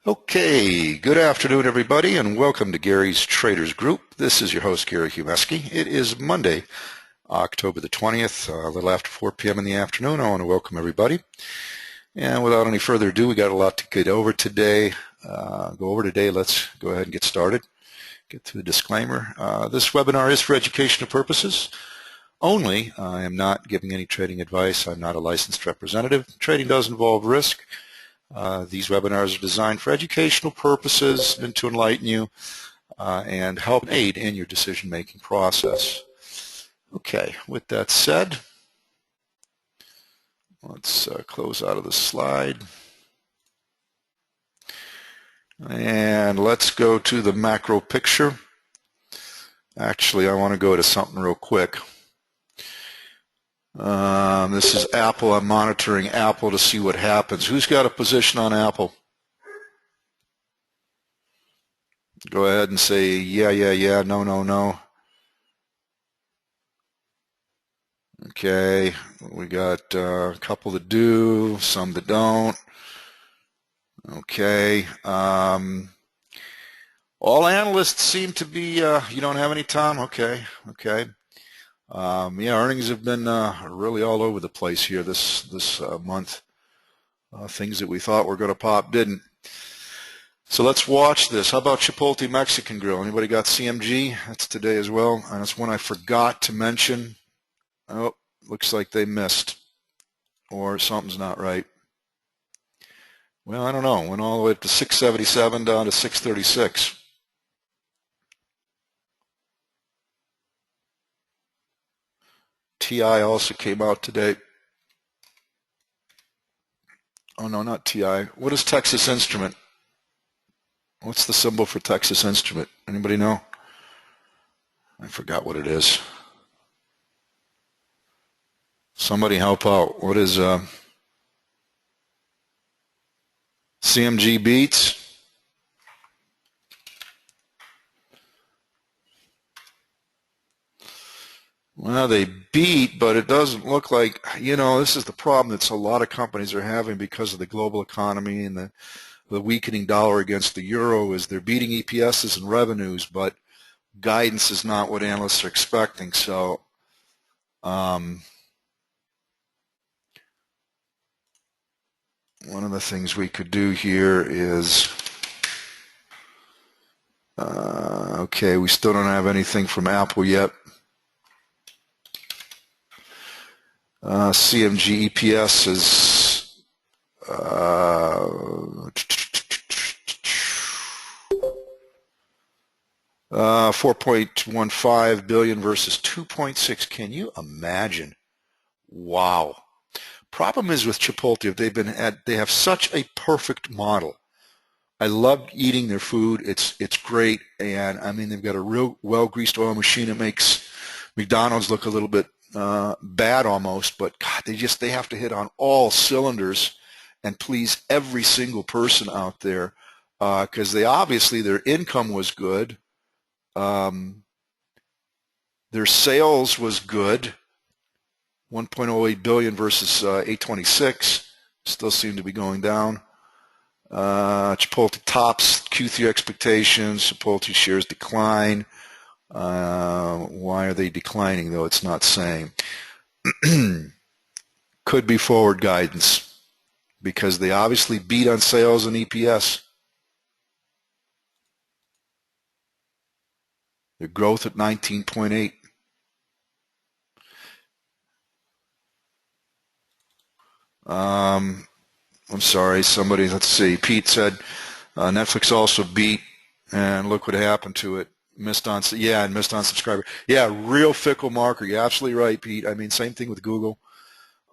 Okay, good afternoon, everybody, and welcome to Gary's Traders Group. This is your host, Gary Humeski. It is Monday, October the 20th, a little after 4 p.m. in the afternoon. I want to welcome everybody. And without any further ado, we got a lot to get over today. Let's go ahead and get started. Get to the disclaimer. This webinar is for educational purposes only. I am not giving any trading advice. I'm not a licensed representative. Trading does involve risk. These webinars are designed for educational purposes and to enlighten you and help aid in your decision-making process. Okay, with that said, let's close out of the slide. And let's go to the macro picture. Actually, I want to go to something real quick. This is Apple. I'm monitoring Apple to see what happens. Who's got a position on Apple? Go ahead and say yeah, no. Okay, we got a couple that do, some that don't. Okay. All analysts seem to be, you don't have any, Tom? Okay. Yeah, earnings have been really all over the place here this month. Things that we thought were going to pop didn't. So let's watch this. How about Chipotle Mexican Grill? Anybody got CMG? That's today as well. And it's one I forgot to mention. Oh, looks like they missed. Or something's not right. Well, I don't know. Went all the way up to 677 down to 636. TI also came out today. Oh, no, not TI. What is Texas Instrument? What's the symbol for Texas Instrument? Anybody know? I forgot what it is. Somebody help out. What is CMG beats? Well, they beat, but it doesn't look like, this is the problem that a lot of companies are having because of the global economy and the weakening dollar against the euro is they're beating EPSs and revenues, but guidance is not what analysts are expecting. So one of the things we could do here is, okay, we still don't have anything from Apple yet. CMG EPS is 4.15 billion versus 2.6. Can you imagine? Wow. Problem is with Chipotle, they have such a perfect model. I love eating their food. It's great, and I mean they've got a real well-greased oil machine. It makes McDonald's look a little bit bad almost, but God, they have to hit on all cylinders and please every single person out there because obviously their income was good, their sales was good, 1.08 billion versus 826, still seem to be going down. Chipotle tops Q3 expectations. Chipotle shares decline. Why are they declining, though? It's not saying. Could be forward guidance because they obviously beat on sales and EPS. Their growth at 19.8. I'm sorry, let's see. Pete said Netflix also beat, and look what happened to it. Missed on subscriber. Yeah, real fickle marker. You're absolutely right, Pete. I mean, same thing with Google.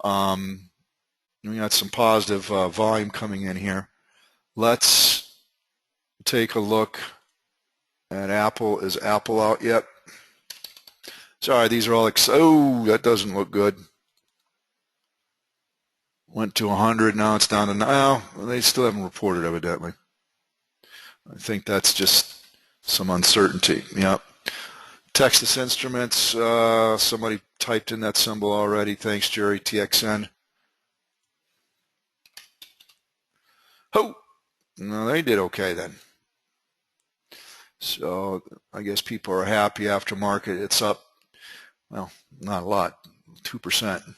We got some positive volume coming in here. Let's take a look at Apple. Is Apple out yet? Sorry, these are all oh, that doesn't look good. Went to 100, now it's down to now. Well, they still haven't reported evidently. I think that's just some uncertainty. Yep. Texas Instruments, somebody typed in that symbol already. Thanks, Jerry. TXN. Oh, No, they did okay then. So I guess people are happy after market. It's up, well, not a lot, 2%.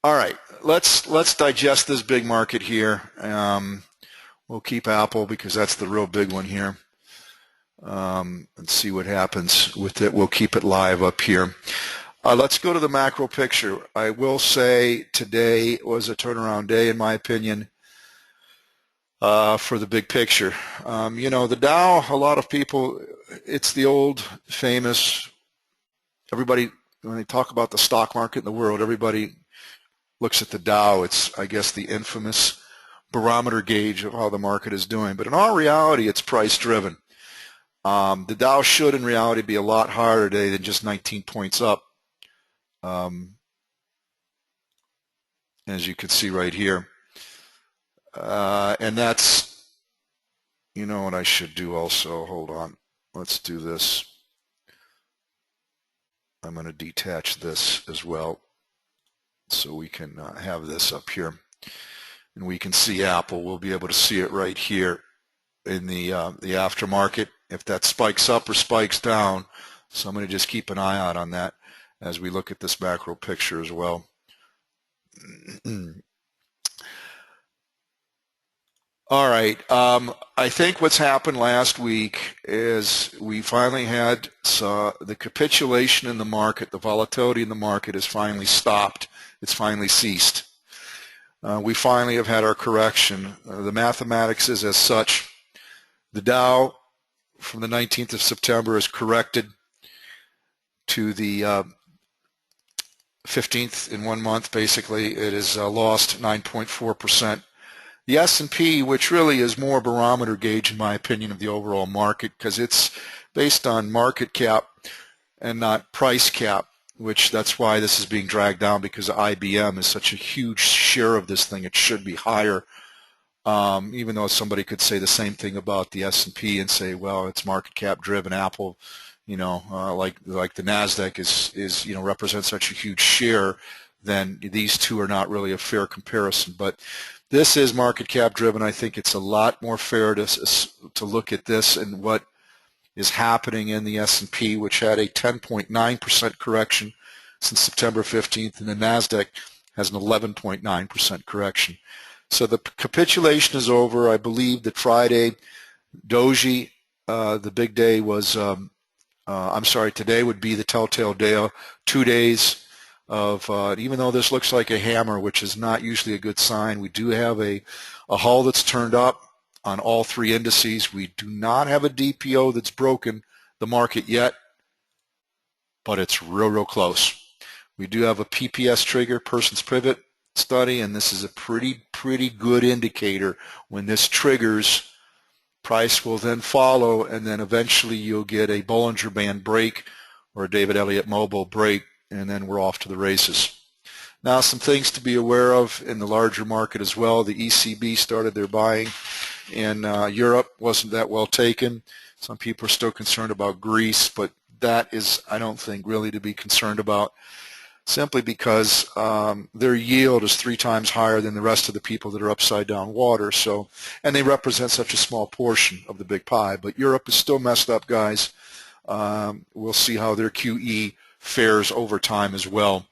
All right, let's digest this big market here. We'll keep Apple because that's the real big one here, and see what happens with it. We'll keep it live up here. Let's go to the macro picture. I will say today was a turnaround day, in my opinion, for the big picture. You know, the Dow, a lot of people, it's the old famous, everybody, when they talk about the stock market in the world, everybody looks at the Dow. It's, I guess, the infamous barometer gauge of how the market is doing. But in all reality, it's price driven. The Dow should, in reality, be a lot higher today than just 19 points up. As you can see right here. And that's, you know what I should do also. Hold on. Let's do this. I'm going to detach this as well so we can have this up here. And we can see Apple. We'll be able to see it right here in the aftermarket. If that spikes up or spikes down, so I'm going to just keep an eye out on that as we look at this macro picture as well. All right. I think what's happened last week is we finally had the capitulation in the market, the volatility in the market has finally stopped. It's finally ceased. We finally have had our correction. The mathematics is as such. The Dow from the 19th of September is corrected to the 15th in 1 month, basically. It has lost 9.4%. The S&P, which really is more barometer gauge, in my opinion, of the overall market, because it's based on market cap and not price cap, which that's why this is being dragged down, because IBM is such a huge share of this thing. It should be higher, even though somebody could say the same thing about the S&P and say, well, it's market cap driven. Apple, you know, like the NASDAQ is you know, represents such a huge share, then these two are not really a fair comparison. But this is market cap driven. I think it's a lot more fair to look at this and what is happening in the S&P, which had a 10.9% correction since September 15th, and the NASDAQ has an 11.9% correction. So the capitulation is over. I believe that Friday, Doji, the big day was, I'm sorry, today would be the telltale day, 2 days of, even though this looks like a hammer, which is not usually a good sign, we do have a hull that's turned up on all three indices. We do not have a DPO that's broken the market yet, but it's real close. We do have a PPS trigger, person's pivot study, and this is a pretty good indicator. When this triggers, price will then follow, and then eventually you'll get a Bollinger Band break or a David Elliott Mobile break, and then we're off to the races. Now, some things to be aware of in the larger market as well. The ECB started their buying in Europe. Wasn't that well taken. Some people are still concerned about Greece, but that is, I don't think, really to be concerned about, simply because their yield is 3 times higher than the rest of the people that are upside down water. So, and they represent such a small portion of the big pie. But Europe is still messed up, guys. We'll see how their QE fares over time as well.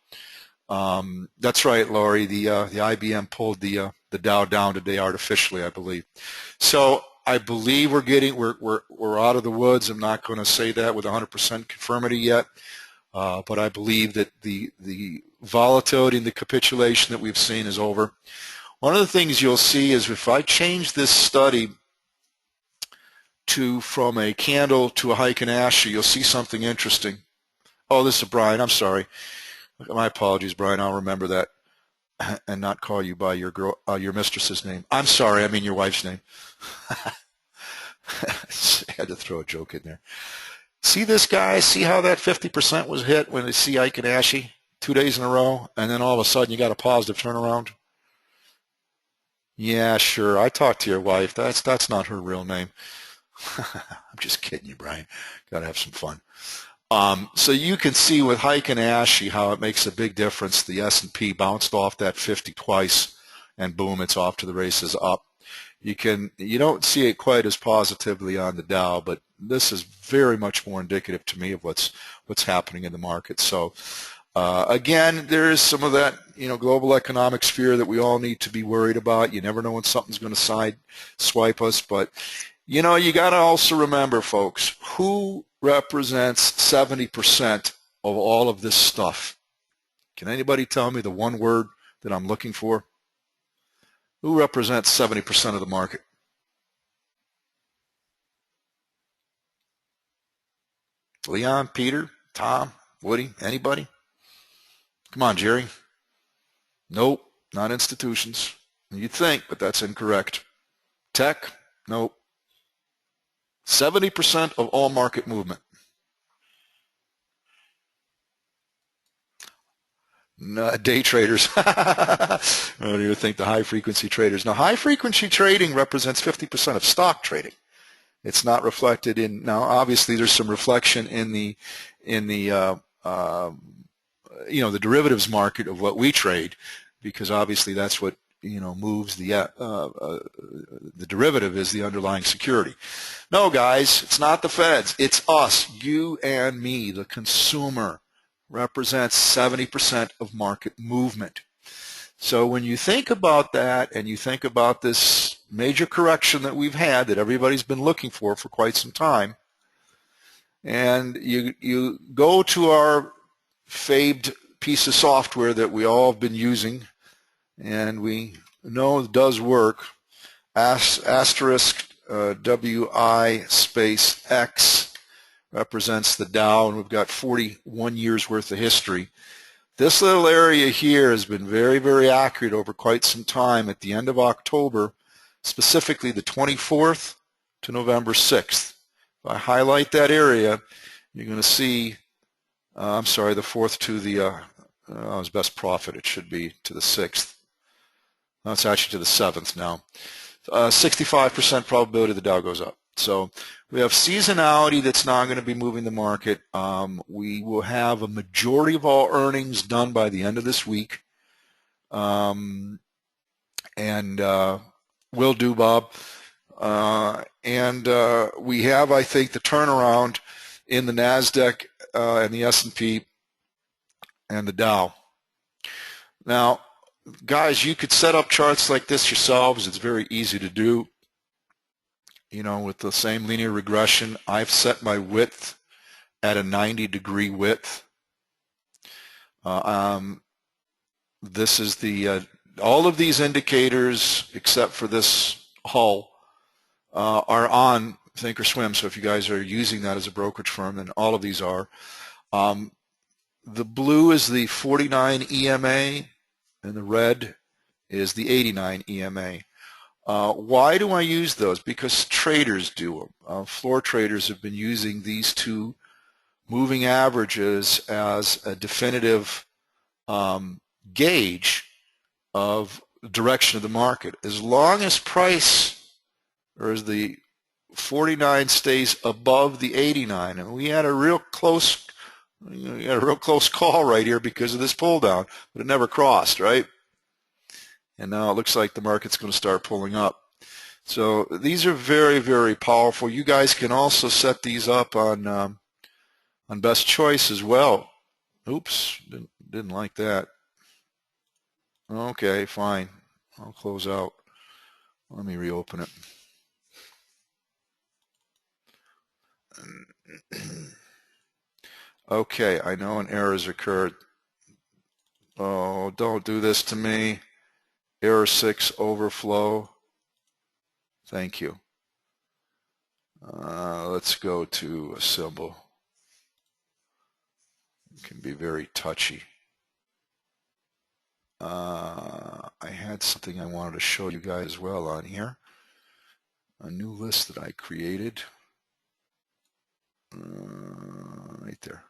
That's right, Laurie. The IBM pulled the Dow down today artificially, I believe. So I believe we're out of the woods. I'm not going to say that with 100% confirmity yet, but I believe that the volatility and the capitulation that we've seen is over. One of the things you'll see is if I change this study from a candle to a Heiken Ashi, you'll see something interesting. Oh, this is Brian. I'm sorry. My apologies, Brian. I'll remember that and not call you by your your mistress's name. I'm sorry. I mean your wife's name. I had to throw a joke in there. See this, guy? See how that 50% was hit when they see Heiken Ashi 2 days in a row, and then all of a sudden you got a positive turnaround? Yeah, sure. I talked to your wife. That's not her real name. I'm just kidding you, Brian. Got to have some fun. So you can see with Heiken Ashi how it makes a big difference. The S&P bounced off that 50 twice, and boom, it's off to the races up. You don't see it quite as positively on the Dow, but this is very much more indicative to me of what's happening in the market. So again, there is some of that global economic sphere that we all need to be worried about. You never know when something's going to swipe us, but you got to also remember, folks, who represents 70% of all of this stuff? Can anybody tell me the one word that I'm looking for? Who represents 70% of the market? Leon, Peter, Tom, Woody, anybody? Come on, Jerry. Nope, not institutions. You'd think, but that's incorrect. Tech? Nope. 70% of all market movement. No, day traders. I don't even think the high-frequency traders. Now, high-frequency trading represents 50% of stock trading. It's not reflected in. Now, obviously, there's some reflection in the the derivatives market of what we trade, because obviously that's what moves the derivative is the underlying security. No, guys, it's not the Feds. It's us, you and me, the consumer. Represents 70% of market movement. So when you think about that and you think about this major correction that we've had that everybody's been looking for quite some time, and you go to our famed piece of software that we all have been using and we know it does work, asterisk WI space X represents the Dow, and we've got 41 years worth of history. This little area here has been very, very accurate over quite some time. At the end of October, specifically the 24th to November 6th. If I highlight that area, you're going to see, the 4th to the, it's best profit, it should be to the 6th. No, it's actually to the 7th now. 65% probability the Dow goes up. So we have seasonality that's not going to be moving the market. We will have a majority of all earnings done by the end of this week. And will do, Bob. And we have, I think, the turnaround in the NASDAQ and the S&P and the Dow. Now, guys, you could set up charts like this yourselves. It's very easy to do. With the same linear regression, I've set my width at a 90-degree width. This is the all of these indicators except for this hull are on Thinkorswim. So if you guys are using that as a brokerage firm, then all of these are. The blue is the 49 EMA, and the red is the 89 EMA. Why do I use those? Because traders do them. Floor traders have been using these two moving averages as a definitive gauge of direction of the market. As long as price, or as the 49 stays above the 89, and we had a real close, call right here because of this pull down, but it never crossed, right? And now it looks like the market's going to start pulling up. So these are very, very powerful. You guys can also set these up on Best Choice as well. Oops, didn't like that. Okay, fine. I'll close out. Let me reopen it. Okay, I know an error has occurred. Oh, don't do this to me. Error 6 overflow. Thank you. Let's go to a symbol. It can be very touchy. I had something I wanted to show you guys as well on here. A new list that I created. Right there.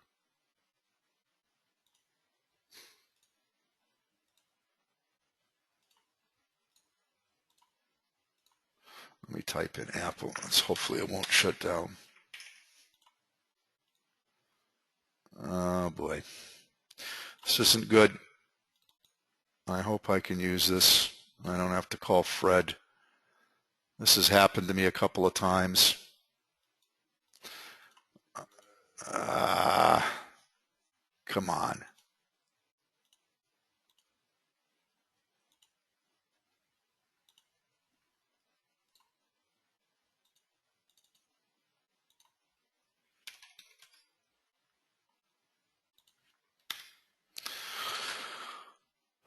Let me type in Apple. Hopefully it won't shut down. Oh boy. This isn't good. I hope I can use this. I don't have to call Fred. This has happened to me a couple of times. Come on.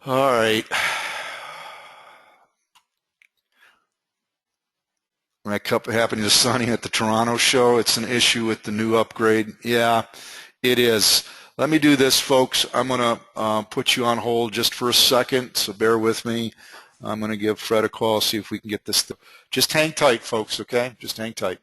All right. When I kept happening to Sonny at the Toronto show, it's an issue with the new upgrade. Yeah, it is. Let me do this, folks. I'm going to put you on hold just for a second, so bear with me. I'm going to give Fred a call, see if we can get this. Just hang tight, folks, okay? Just hang tight.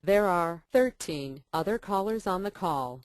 There are 13 other callers on the call.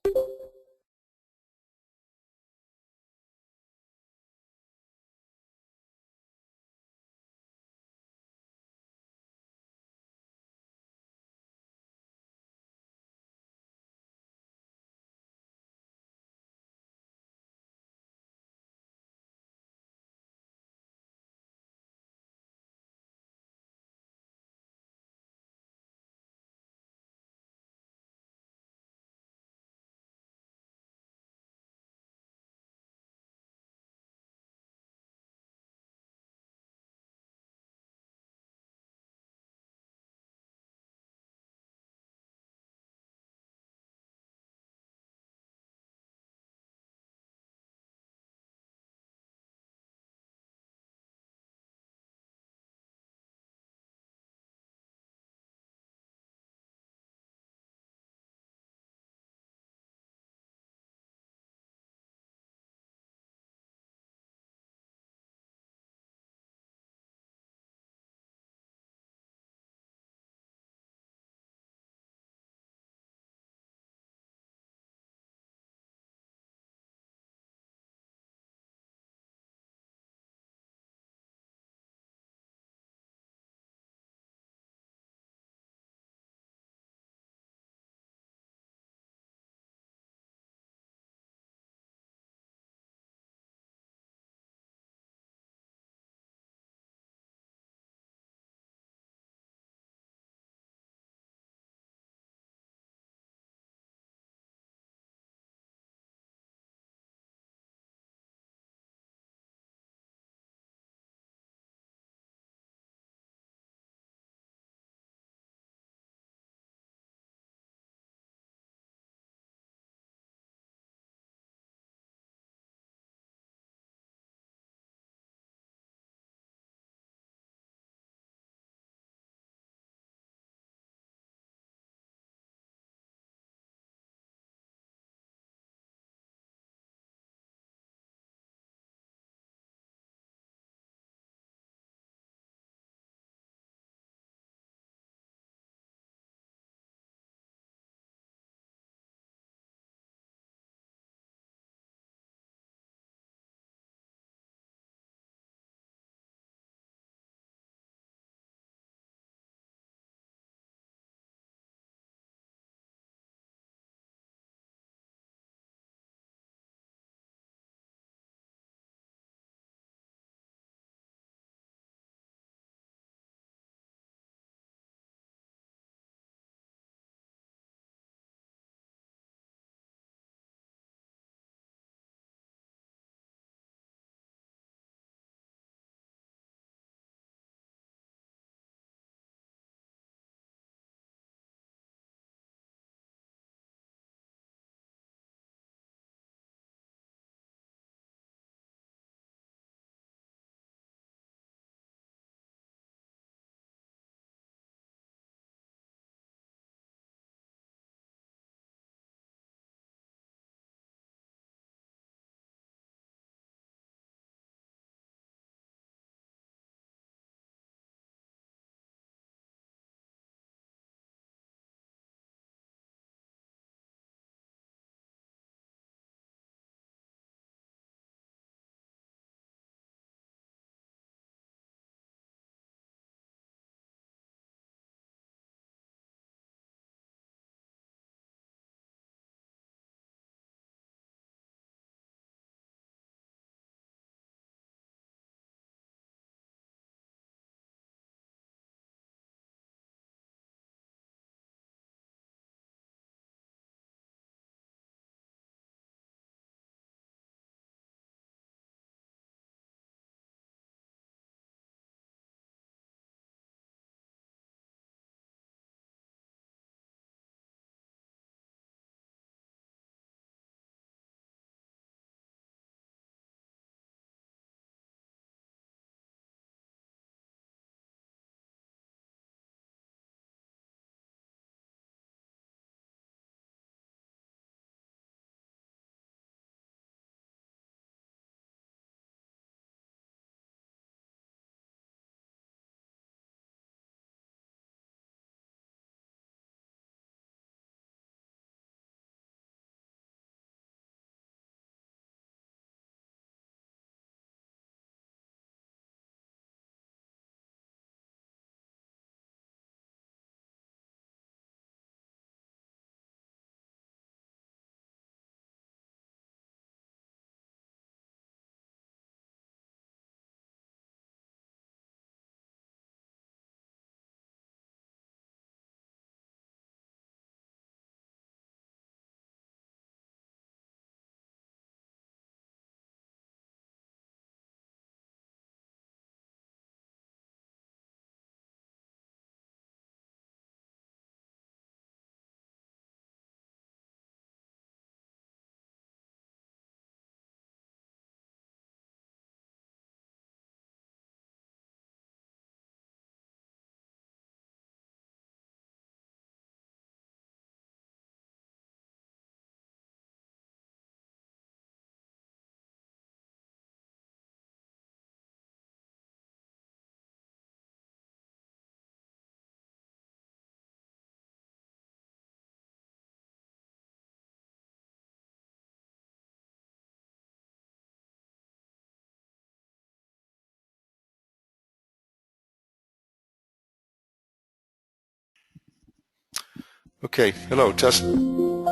Okay, hello, test,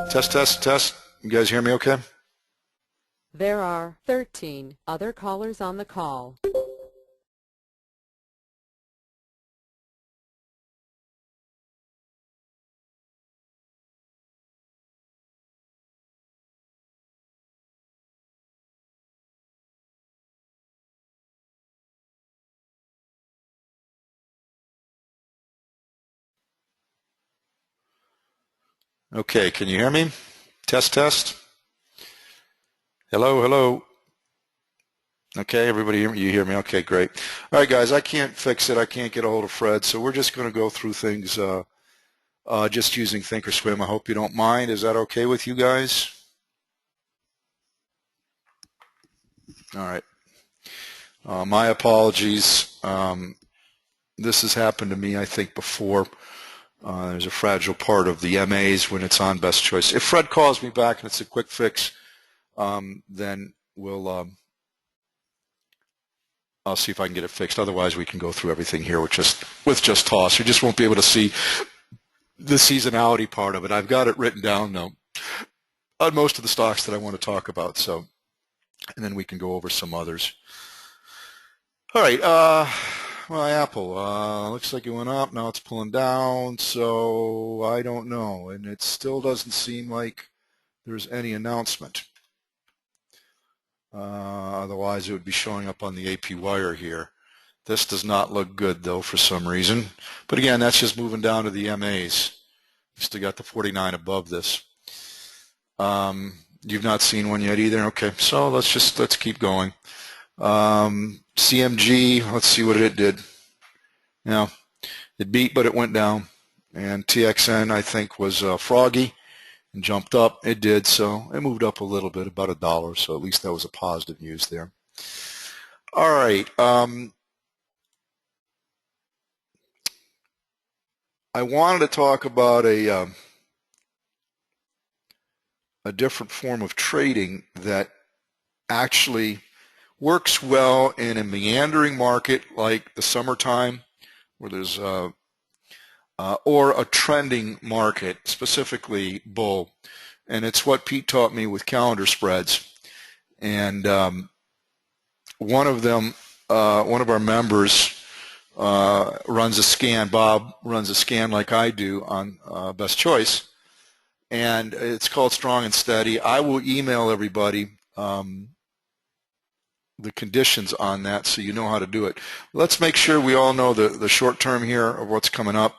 test, test, test. You guys hear me okay? There are 13 other callers on the call. Okay, can you hear me? Test, test. Hello, hello. Okay, everybody, you hear me? Okay, great. All right, guys, I can't fix it. I can't get a hold of Fred, so we're just going to go through things just using Thinkorswim. I hope you don't mind. Is that okay with you guys? All right. My apologies. This has happened to me, I think, before. There's a fragile part of the MAs when it's on Best Choice. If Fred calls me back and it's a quick fix, then I'll see if I can get it fixed. Otherwise, we can go through everything here with just toss. You just won't be able to see the seasonality part of it. I've got it written down though on most of the stocks that I want to talk about. So, and then we can go over some others. All right. Well, Apple looks like it went up. Now it's pulling down. So I don't know, and it still doesn't seem like there's any announcement. Otherwise, it would be showing up on the AP wire here. This does not look good, though, for some reason. But again, that's just moving down to the MAs. You still got the 49 above this. You've not seen one yet either? Okay, so let's keep going. CMG, let's see what it did. Now, it beat, but it went down. And TXN, I think, was froggy and jumped up. It did, so it moved up a little bit, about $1, so at least that was a positive news there. All right. I wanted to talk about a different form of trading that actually works well in a meandering market like the summertime, where there's or a trending market, specifically bull. And it's what Pete taught me with calendar spreads. And one of our members runs a scan. Bob runs a scan like I do on Best Choice, and it's called Strong and Steady. I will email everybody the conditions on that so you know how to do it. Let's make sure we all know the short term here of what's coming up.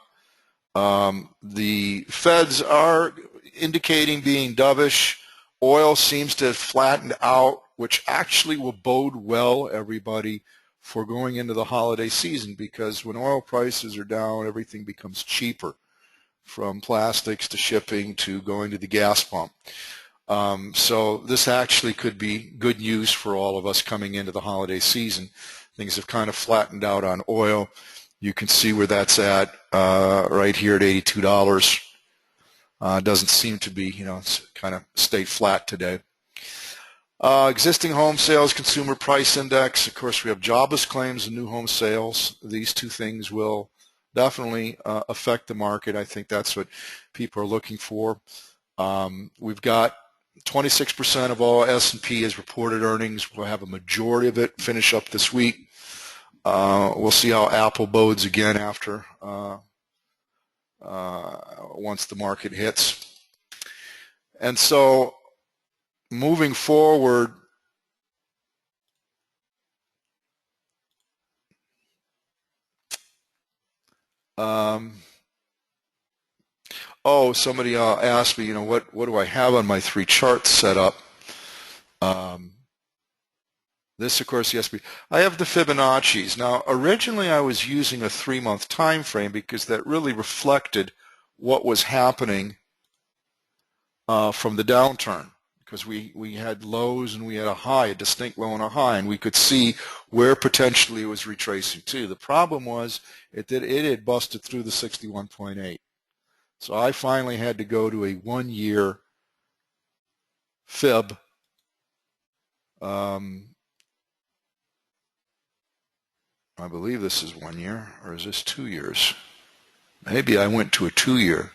The Feds are indicating being dovish. Oil seems to have flattened out, which actually will bode well, everybody, for going into the holiday season, because when oil prices are down, everything becomes cheaper, from plastics to shipping to going to the gas pump. So this actually could be good news for all of us coming into the holiday season. Things have kind of flattened out on oil. You can see where that's at right here at $82. Doesn't seem to be, it's kind of stayed flat today. Existing home sales, consumer price index. Of course, we have jobless claims and new home sales. These two things will definitely affect the market. I think that's what people are looking for. We've got 26% of all S&P is reported earnings. We'll have a majority of it finish up this week. We'll see how Apple bodes again after once the market hits. And so moving forward, somebody asked me, what do I have on my 3 charts set up? This, of course, yes. I have the Fibonacci's. Now, originally I was using a 3-month time frame because that really reflected what was happening from the downturn, because we had lows and we had a high, a distinct low and a high, and we could see where potentially it was retracing to. The problem was it had busted through the 61.8. So I finally had to go to a 1-year fib. I believe this is 1 year, or is this 2 years? Maybe I went to a 2-year.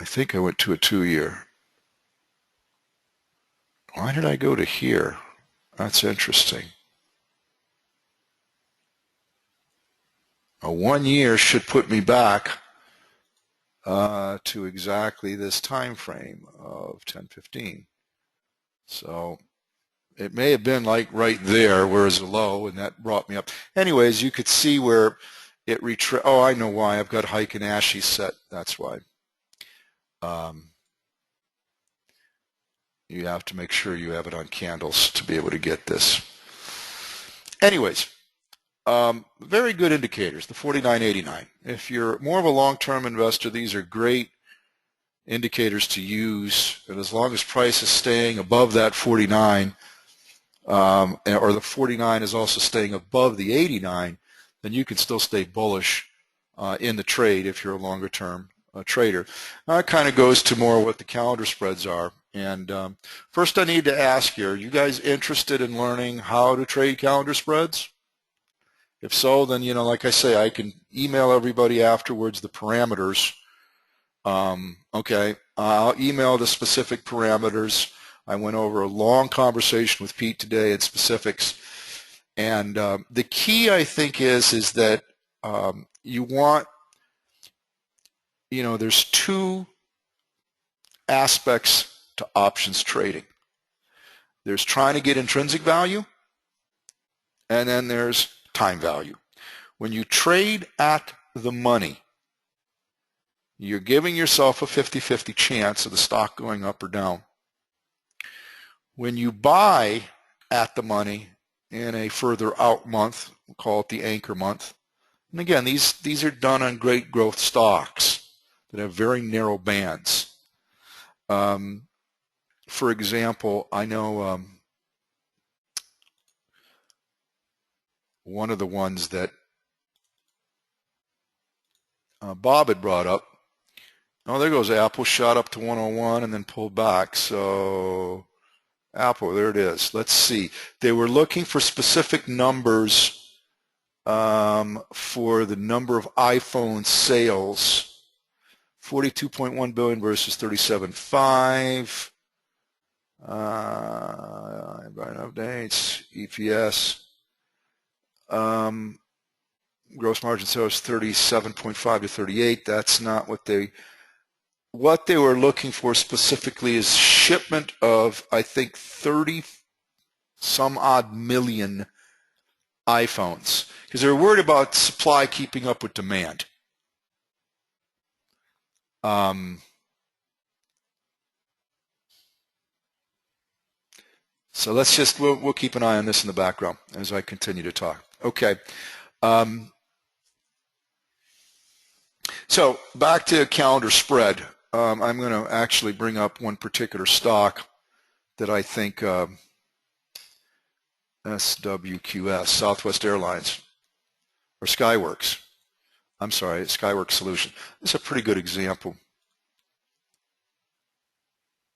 I think I went to a 2-year. Why did I go to here? That's interesting. A 1-year should put me back to exactly this time frame of 10:15. So it may have been like right there, whereas a low, and that brought me up. Anyways, you could see where it oh, I know why. I've got Heikin Ashi set. That's why. You have to make sure you have it on candles to be able to get this. Anyways, very good indicators, the 49.89. If you're more of a long-term investor, these are great indicators to use, and as long as price is staying above that 49, or the 49 is also staying above the 89, then you can still stay bullish in the trade if you're a longer-term trader. Now it kind of goes to more what the calendar spreads are. And first I need to ask you, are you guys interested in learning how to trade calendar spreads? If so, then, like I say, I can email everybody afterwards the parameters. Okay, I'll email the specific parameters. I went over a long conversation with Pete today in specifics. And the key, I think, is that you want, there's two aspects to options trading. There's trying to get intrinsic value, and then there's time value. When you trade at the money, you're giving yourself a 50-50 chance of the stock going up or down. When you buy at the money in a further out month, we'll call it the anchor month, and again, these are done on great growth stocks that have very narrow bands. For example, I know one of the ones that Bob had brought up. Oh, there goes Apple, shot up to 101 and then pulled back. So Apple, there it is. Let's see. They were looking for specific numbers for the number of iPhone sales. 42.1 billion versus 37.5. Updates, EPS. Gross margin sales 37.5 to 38. That's not what they were looking for specifically is shipment of, I think, 30 some odd million iPhones, because they were worried about supply keeping up with demand. So let's just, we'll keep an eye on this in the background as I continue to talk. Okay. So back to calendar spread. I'm going to actually bring up one particular stock that I think SWQS, Southwest Airlines, or Skyworks. I'm sorry, Skyworks Solution. This is a pretty good example.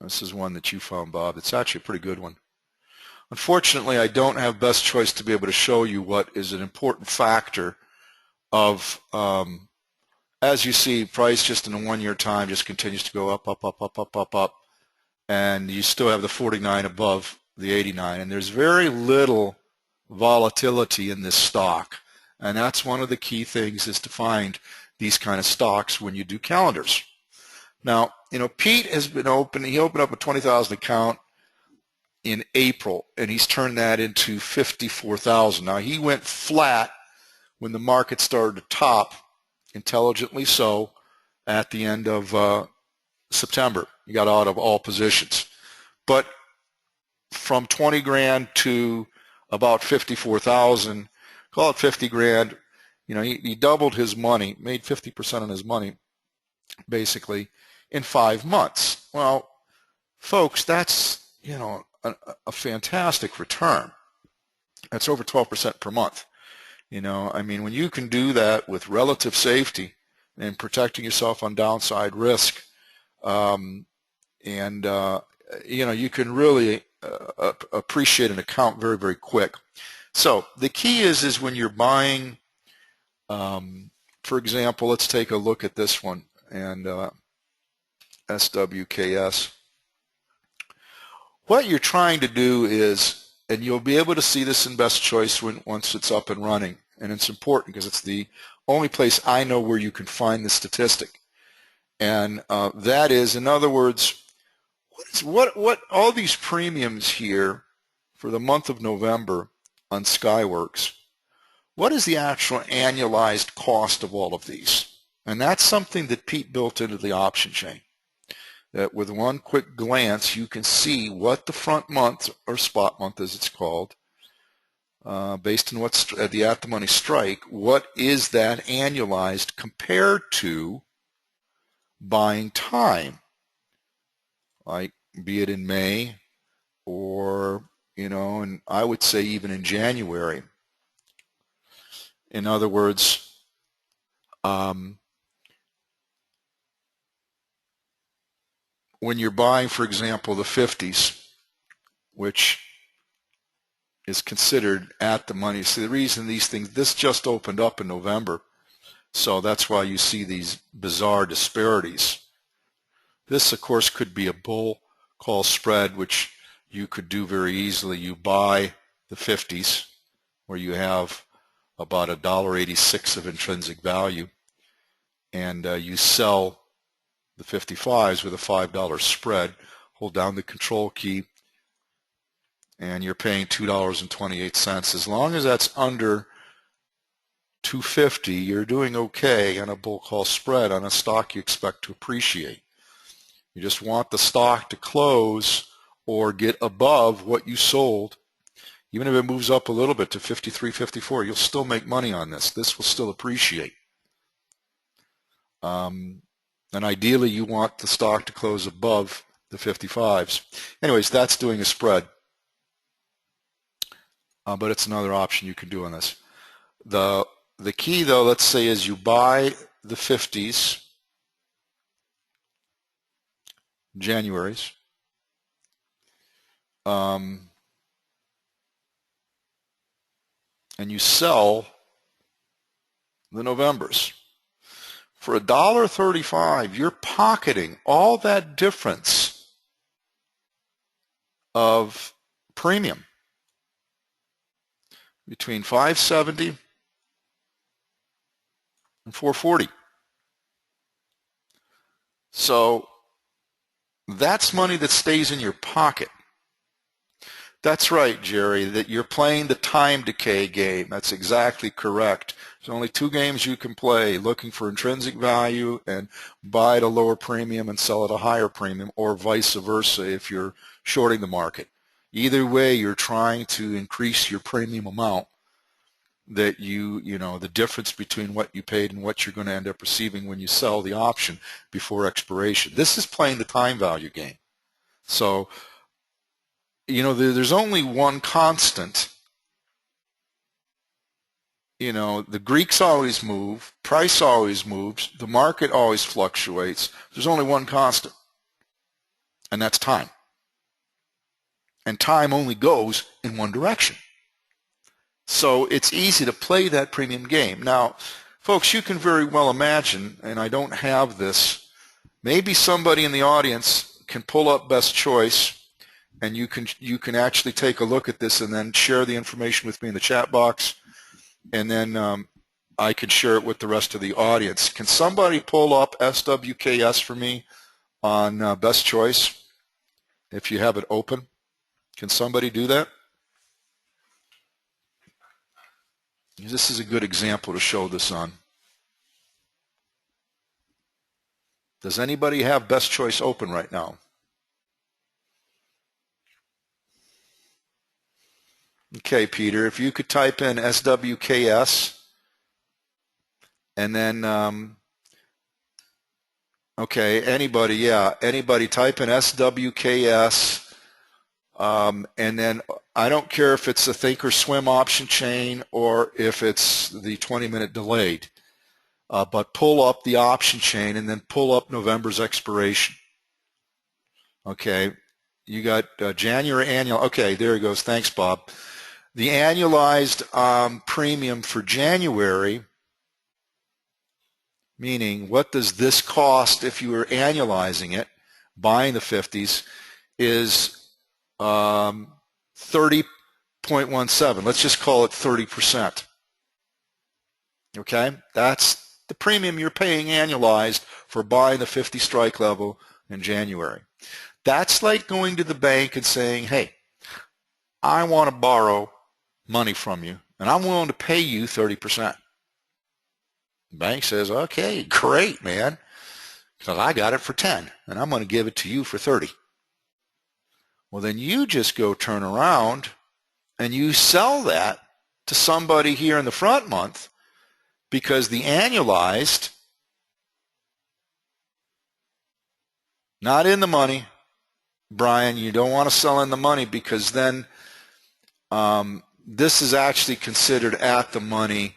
This is one that you found, Bob. It's actually a pretty good one. Unfortunately, I don't have best choice to be able to show you what is an important factor of, as you see, price just in a 1-year time just continues to go up, up, up, up, up, up, up, and you still have the 49 above the 89, and there's very little volatility in this stock, and that's one of the key things is to find these kind of stocks when you do calendars. Now, Pete has been open. He opened up a 20,000 account in April, and he's turned that into 54,000. Now, he went flat when the market started to top, intelligently so, at the end of September. He got out of all positions. But from 20 grand to about 54,000, call it 50 grand, he doubled his money, made 50% on his money, basically, in 5 months. Well, folks, that's, a fantastic return. That's over 12% per month. I mean, when you can do that with relative safety and protecting yourself on downside risk, you can really appreciate an account very, very quick. So the key is when you're buying, for example, let's take a look at this one. And SWKS. What you're trying to do is, and you'll be able to see this in Best Choice once it's up and running, and it's important because it's the only place I know where you can find the statistic. And that is, in other words, what all these premiums here for the month of November on Skyworks, what is the actual annualized cost of all of these? And that's something that Pete built into the option chain. That with one quick glance, you can see what the front month, or spot month as it's called, based on what's at the at-the-money strike, what is that annualized compared to buying time, like be it in May or, and I would say even in January. In other words, when you're buying, for example, the 50s, which is considered at the money. See, the reason this just opened up in November, so that's why you see these bizarre disparities. This, of course, could be a bull call spread, which you could do very easily. You buy the 50s, where you have about $1.86 of intrinsic value, and you sell the 55s with a $5 spread. Hold down the control key, and you're paying $2.28. As long as that's under $2.50, you're doing okay on a bull call spread on a stock you expect to appreciate. You just want the stock to close or get above what you sold. Even if it moves up a little bit to 53, 54, you'll still make money on this. This will still appreciate. And ideally, you want the stock to close above the 55s. Anyways, that's doing a spread. But it's another option you can do on this. The key, though, let's say, is you buy the 50s, January's, and you sell the Novembers. For $1.35, you're pocketing all that difference of premium between $5.70 and $4.40. So that's money that stays in your pocket. That's right, Jerry, that you're playing the time decay game. That's exactly correct. There's only two games you can play, looking for intrinsic value and buy at a lower premium and sell at a higher premium, or vice versa if you're shorting the market. Either way, you're trying to increase your premium amount that the difference between what you paid and what you're going to end up receiving when you sell the option before expiration. This is playing the time value game. So, there's only one constant. The Greeks always move, price always moves, the market always fluctuates. There's only one constant, and that's time. And time only goes in one direction. So it's easy to play that premium game. Now, folks, you can very well imagine, and I don't have this, maybe somebody in the audience can pull up Best Choice, and you can actually take a look at this and then share the information with me in the chat box, and then I can share it with the rest of the audience. Can somebody pull up SWKS for me on Best Choice if you have it open? Can somebody do that? This is a good example to show this on. Does anybody have Best Choice open right now? Okay, Peter, if you could type in SWKS and then, okay, anybody type in SWKS, and then I don't care if it's a Thinkorswim option chain or if it's the 20-minute delayed, but pull up the option chain and then pull up November's expiration. Okay, you got January annual. Okay, there it goes. Thanks, Bob. The annualized premium for January, meaning what does this cost if you were annualizing it, buying the 50s, is 30.17. Let's just call it 30%. Okay? That's the premium you're paying annualized for buying the 50 strike level in January. That's like going to the bank and saying, hey, I want to borrow money from you, and I'm willing to pay you 30%. The bank says, okay, great, man, because I got it for 10, and I'm going to give it to you for 30. Well, then you just go turn around and you sell that to somebody here in the front month, because the annualized, not in the money, Brian, you don't want to sell in the money, because then this is actually considered at the money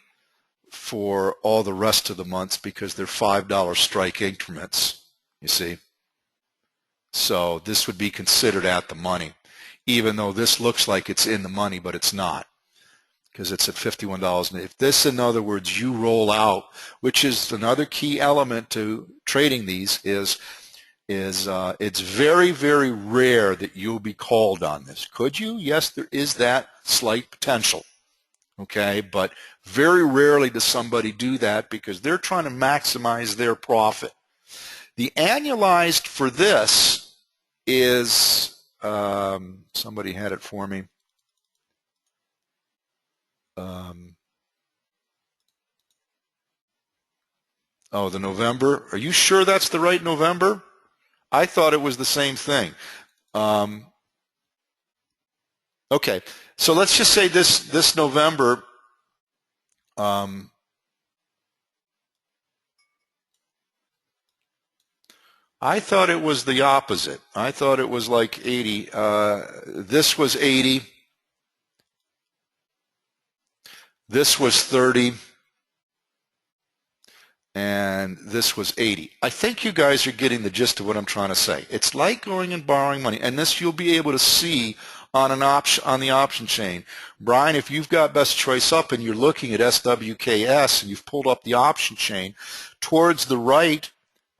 for all the rest of the months, because they're $5 strike increments, you see. So this would be considered at the money, even though this looks like it's in the money, but it's not, because it's at $51. And if this, in other words, you roll out, which is another key element to trading these, is it's very, very rare that you'll be called on this. Could you? Yes, there is that slight potential. Okay, but very rarely does somebody do that, because they're trying to maximize their profit. The annualized for this is, somebody had it for me. Oh, the November. Are you sure that's the right November? I thought it was the same thing. Okay, so let's just say this November, I thought it was the opposite. I thought it was like 80. This was 80. This was 30. And this was 80. I think you guys are getting the gist of what I'm trying to say. It's like going and borrowing money, and this you'll be able to see on the option chain. Brian, if you've got Best Choice up and you're looking at SWKS and you've pulled up the option chain, towards the right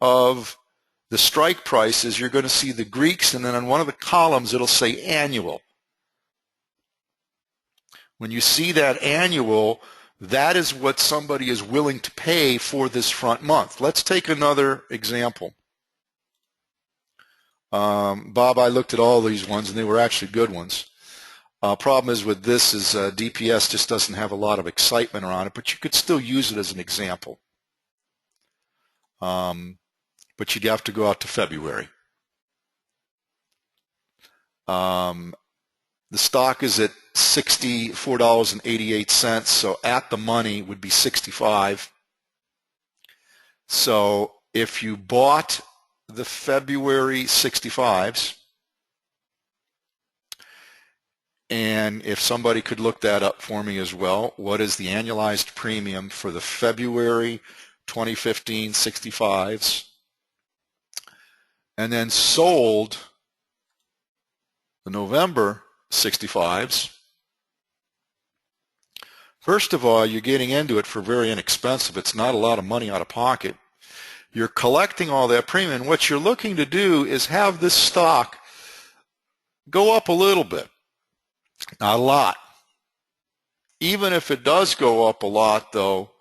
of the strike prices, you're going to see the Greeks, and then on one of the columns it'll say annual. When you see that annual, that is what somebody is willing to pay for this front month. Let's take another example. Bob, I looked at all these ones, and they were actually good ones. Problem is with this is DPS just doesn't have a lot of excitement around it, but you could still use it as an example. But you'd have to go out to February. The stock is at $64.88, so at the money would be 65. So if you bought the February 65s, and if somebody could look that up for me as well, what is the annualized premium for the February 2015 65s, and then sold the November 65s. First of all, you're getting into it for very inexpensive. It's not a lot of money out of pocket. You're collecting all that premium. What you're looking to do is have this stock go up a little bit, not a lot. Even if it does go up a lot, though,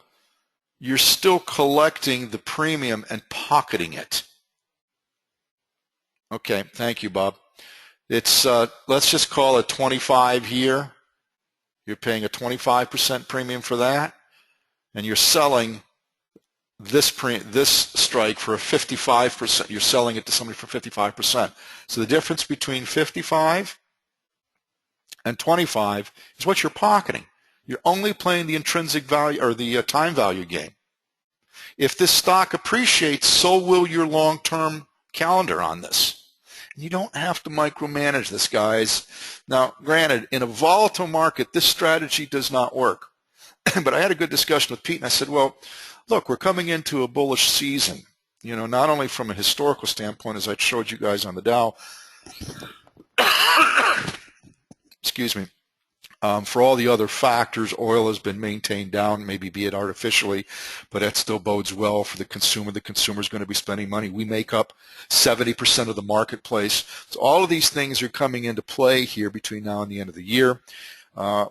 you're still collecting the premium and pocketing it. Okay, thank you, Bob. It's let's just call it 25 here. You're paying a 25% premium for that, and you're selling this strike for a 55%. You're selling it to somebody for 55%. So the difference between 55 and 25 is what you're pocketing. You're only playing the intrinsic value or the time value game. If this stock appreciates, so will your long-term calendar on this. You don't have to micromanage this, guys. Now, granted, in a volatile market, this strategy does not work. But I had a good discussion with Pete, and I said, well, look, we're coming into a bullish season, you know, not only from a historical standpoint, as I showed you guys on the Dow, excuse me, For all the other factors, oil has been maintained down, maybe be it artificially, but that still bodes well for the consumer. The consumer is going to be spending money. We make up 70% of the marketplace. So all of these things are coming into play here between now and the end of the year.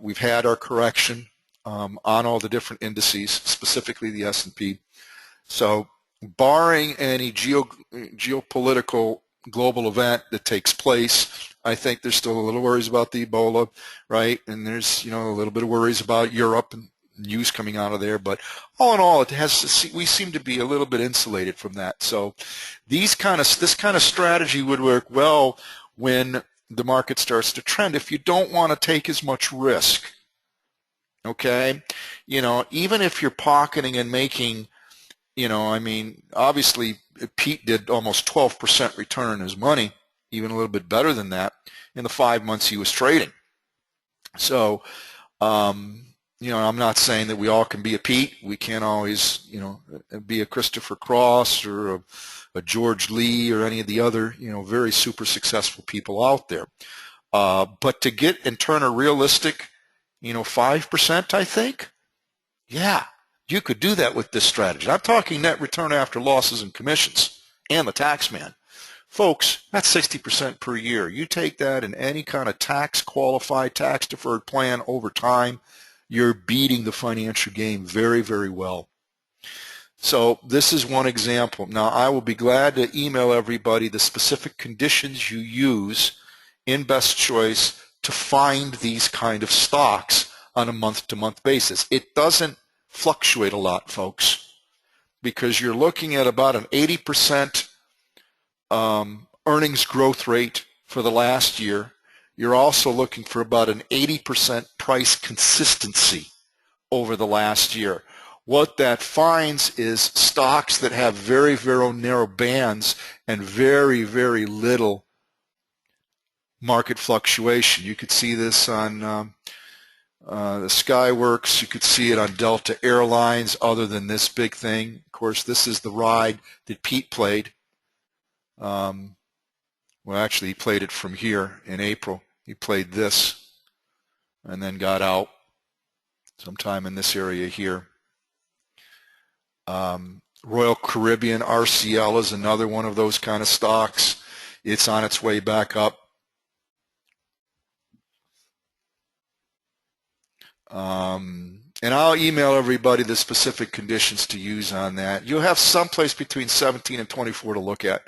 We've had our correction on all the different indices, specifically the S&P. So barring any geopolitical global event that takes place, I think there's still a little worries about the Ebola, right? And there's, a little bit of worries about Europe and news coming out of there. But all in all, we seem to be a little bit insulated from that. So this kind of strategy would work well when the market starts to trend if you don't want to take as much risk. Okay? Even if you're pocketing and making, obviously Pete did almost 12% return on his money, even a little bit better than that in the 5 months he was trading. So, I'm not saying that we all can be a Pete. We can't always, be a Christopher Cross or a George Lee or any of the other, very super successful people out there. But to get and turn a realistic, 5%, I think, yeah, you could do that with this strategy. I'm talking net return after losses and commissions and the tax man. Folks, that's 60% per year. You take that in any kind of tax-qualified, tax-deferred plan over time, you're beating the financial game very, very well. So this is one example. Now, I will be glad to email everybody the specific conditions you use in Best Choice to find these kind of stocks on a month-to-month basis. It doesn't fluctuate a lot, folks, because you're looking at about an 80% earnings growth rate for the last year. You're also looking for about an 80% price consistency over the last year. What that finds is stocks that have very, very narrow bands and very, very little market fluctuation. You could see this on the Skyworks. You could see it on Delta Airlines, other than this big thing. Of course, this is the ride that Pete played. Well, actually, he played it from here in April. He played this and then got out sometime in this area here. Royal Caribbean, RCL, is another one of those kind of stocks. It's on its way back up. And I'll email everybody the specific conditions to use on that. You'll have someplace between 17 and 24 to look at.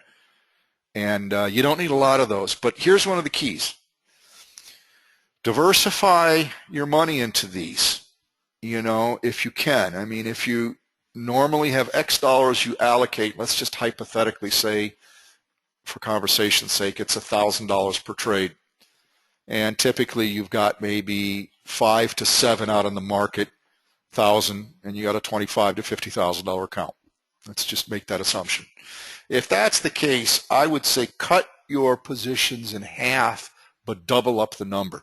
And you don't need a lot of those. But here's one of the keys. Diversify your money into these, if you can. I mean, if you normally have X dollars you allocate, let's just hypothetically say, for conversation's sake, it's $1,000 per trade. And typically you've got maybe 5 to 7 out in the market, 1,000, and you got a $25,000 to $50,000 account. Let's just make that assumption. If that's the case, I would say cut your positions in half, but double up the number.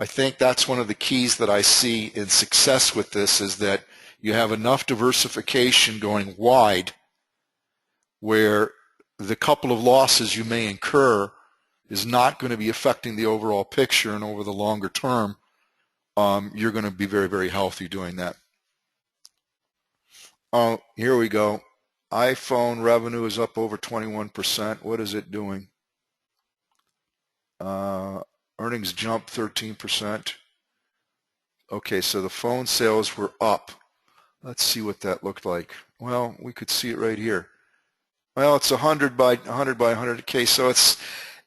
I think that's one of the keys that I see in success with this, is that you have enough diversification going wide where the couple of losses you may incur is not going to be affecting the overall picture, and over the longer term, you're going to be very, very healthy doing that. Oh, here we go. iPhone revenue is up over 21%. What is it doing? Earnings jumped 13%. Okay, so the phone sales were up. Let's see what that looked like. Well, we could see it right here. Well, it's 100 by 100K, so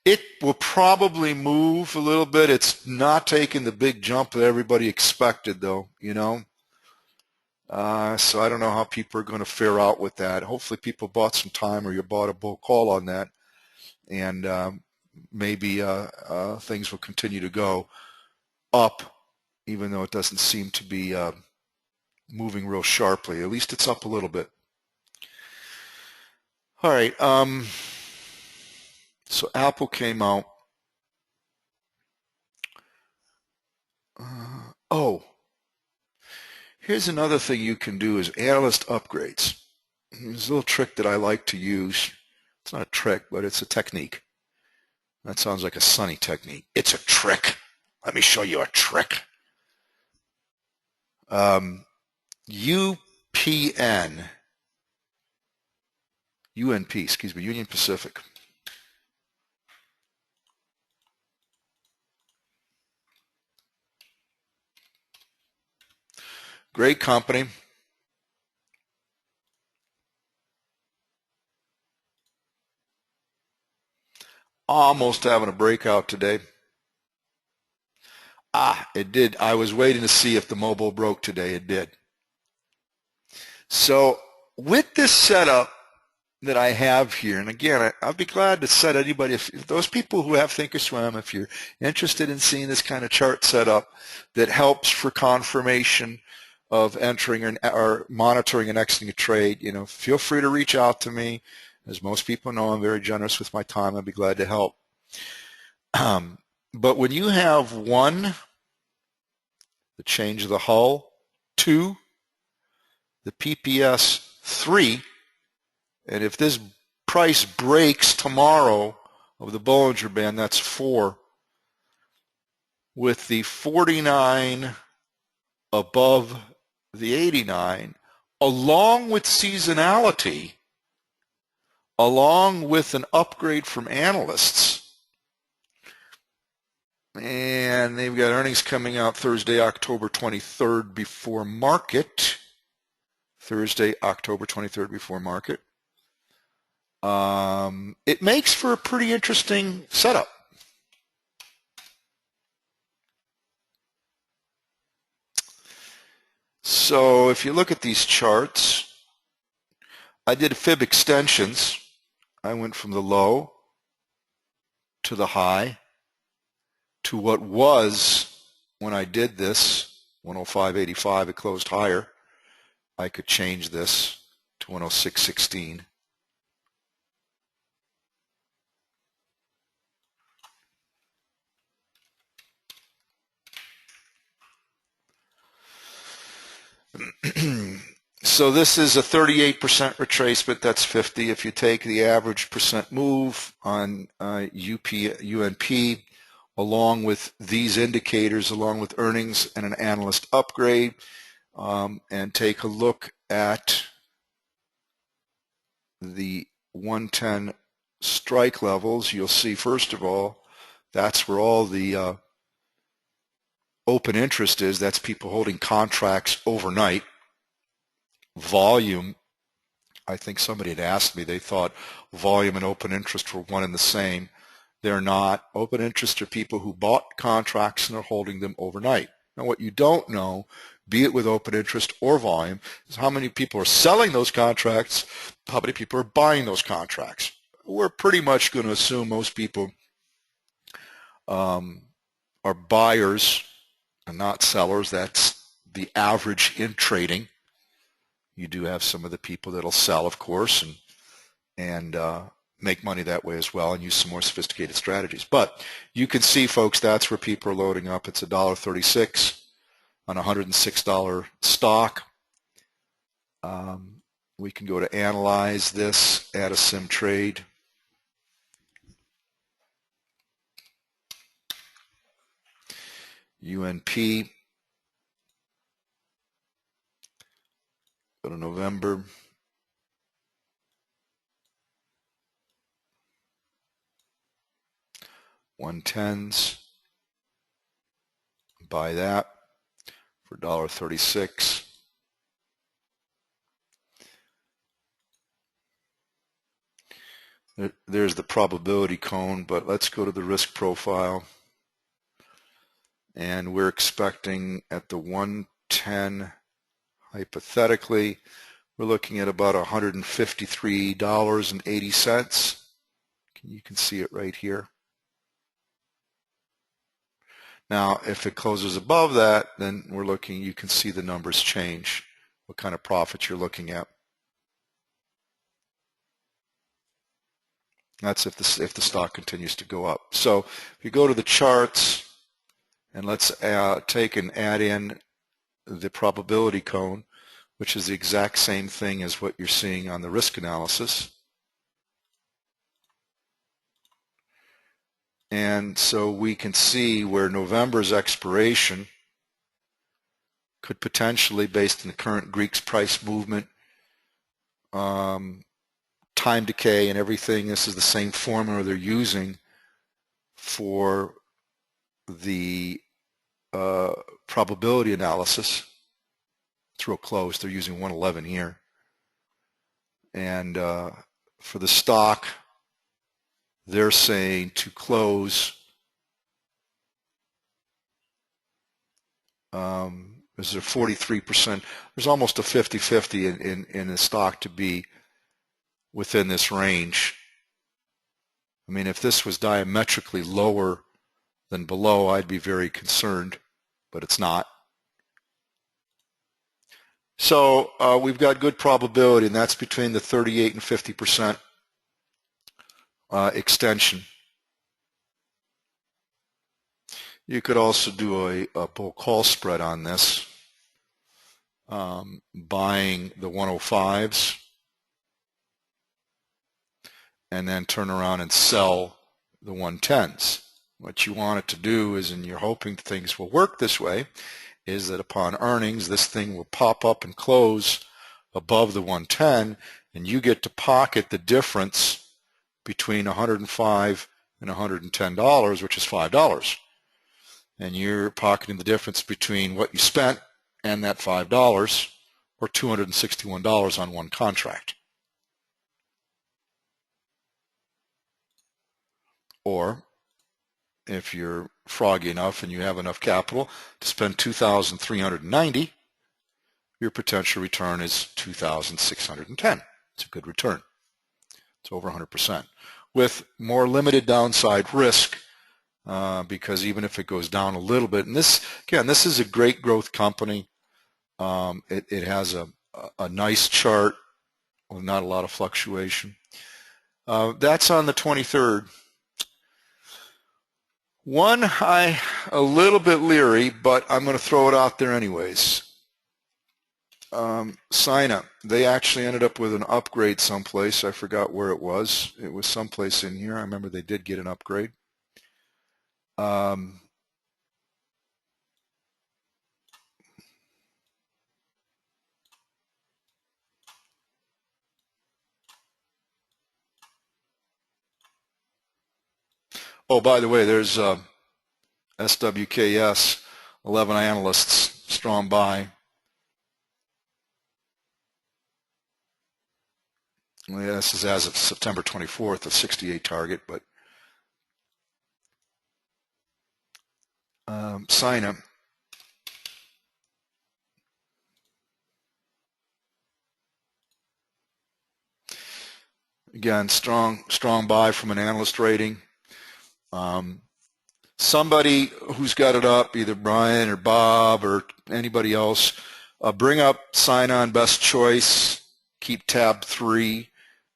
it will probably move a little bit. It's not taking the big jump that everybody expected, though, So I don't know how people are going to fare out with that. Hopefully people bought some time, or you bought a bull call on that, and maybe things will continue to go up, even though it doesn't seem to be moving real sharply. At least it's up a little bit. All right. So Apple came out. Here's another thing you can do is analyst upgrades. There's a little trick that I like to use. It's not a trick, but it's a technique. That sounds like a Sunny technique. It's a trick. Let me show you a trick. UPN, UNP, excuse me, Union Pacific. Great company. Almost having a breakout today. It did. I was waiting to see if the mobile broke today. It did. So with this setup that I have here, and again, I'll be glad to set anybody, if those people who have Thinkorswim, if you're interested in seeing this kind of chart setup that helps for confirmation of entering or monitoring and exiting a trade, feel free to reach out to me. As most people know, I'm very generous with my time. I'd be glad to help. But when you have 1, the change of the hull, 2, the PPS, 3, and if this price breaks tomorrow of the Bollinger Band, that's 4, with the 49 above the 89, along with seasonality, along with an upgrade from analysts, and they've got earnings coming out Thursday, October 23rd before market. Thursday, October 23rd before market. It makes for a pretty interesting setup. So if you look at these charts, I did fib extensions. I went from the low to the high to what was, when I did this, 105.85, it closed higher. I could change this to 106.16. So this is a 38% retracement. That's 50. If you take the average percent move on UNP, along with these indicators, along with earnings and an analyst upgrade, and take a look at the 110 strike levels, you'll see, first of all, that's where all the open interest is. That's people holding contracts overnight. Volume, I think somebody had asked me, they thought volume and open interest were one and the same. They're not. Open interest are people who bought contracts and are holding them overnight. Now, what you don't know, be it with open interest or volume, is how many people are selling those contracts, how many people are buying those contracts. We're pretty much going to assume most people are buyers and not sellers. That's the average in trading. You do have some of the people that'll sell, of course, and make money that way as well and use some more sophisticated strategies. But you can see, folks, that's where people are loading up. It's $1.36 on a $106 stock. We can go to analyze this, add a sim trade. UNP. Go to November. $110s. Buy that for $1.36. There's the probability cone, but let's go to the risk profile. And we're expecting at the 110, hypothetically, we're looking at about $153.80. You can see it right here. Now, if it closes above that, then we're looking, you can see the numbers change, what kind of profits you're looking at. That's if the stock continues to go up. So if you go to the charts, and let's take and add in the probability cone, which is the exact same thing as what you're seeing on the risk analysis. And so we can see where November's expiration could potentially, based on the current Greek's price movement, time decay and everything, this is the same formula they're using for the probability analysis through a close. They're using 111 here. And for the stock, they're saying to close is there 43%. There's almost a 50-50 in the stock to be within this range. I mean, if this was diametrically lower than below, I'd be very concerned, but it's not. So we've got good probability, and that's between the 38 and 50% extension. You could also do a bull call spread on this, buying the 105s and then turn around and sell the 110s. What you want it to do is, and you're hoping things will work this way, is that upon earnings, this thing will pop up and close above the 110, and you get to pocket the difference between $105 and $110, which is $5. And you're pocketing the difference between what you spent and that $5, or $261 on one contract. Or if you're froggy enough and you have enough capital to spend $2,390, your potential return is $2,610. It's a good return. It's over 100%. With more limited downside risk, because even if it goes down a little bit, and this, again, this is a great growth company. It has a nice chart with not a lot of fluctuation. That's on the 23rd. One, a little bit leery, but I'm going to throw it out there anyways. Sina, they actually ended up with an upgrade someplace. I forgot where it was. It was someplace in here. I remember they did get an upgrade. Oh, by the way, there's SWKS, 11 analysts, strong buy. Well, yeah, this is as of September 24th, a 68 target, but Sina. Again, strong buy from an analyst rating. Somebody who's got it up, either Brian or Bob or anybody else, bring up Sina on best choice, keep tab 3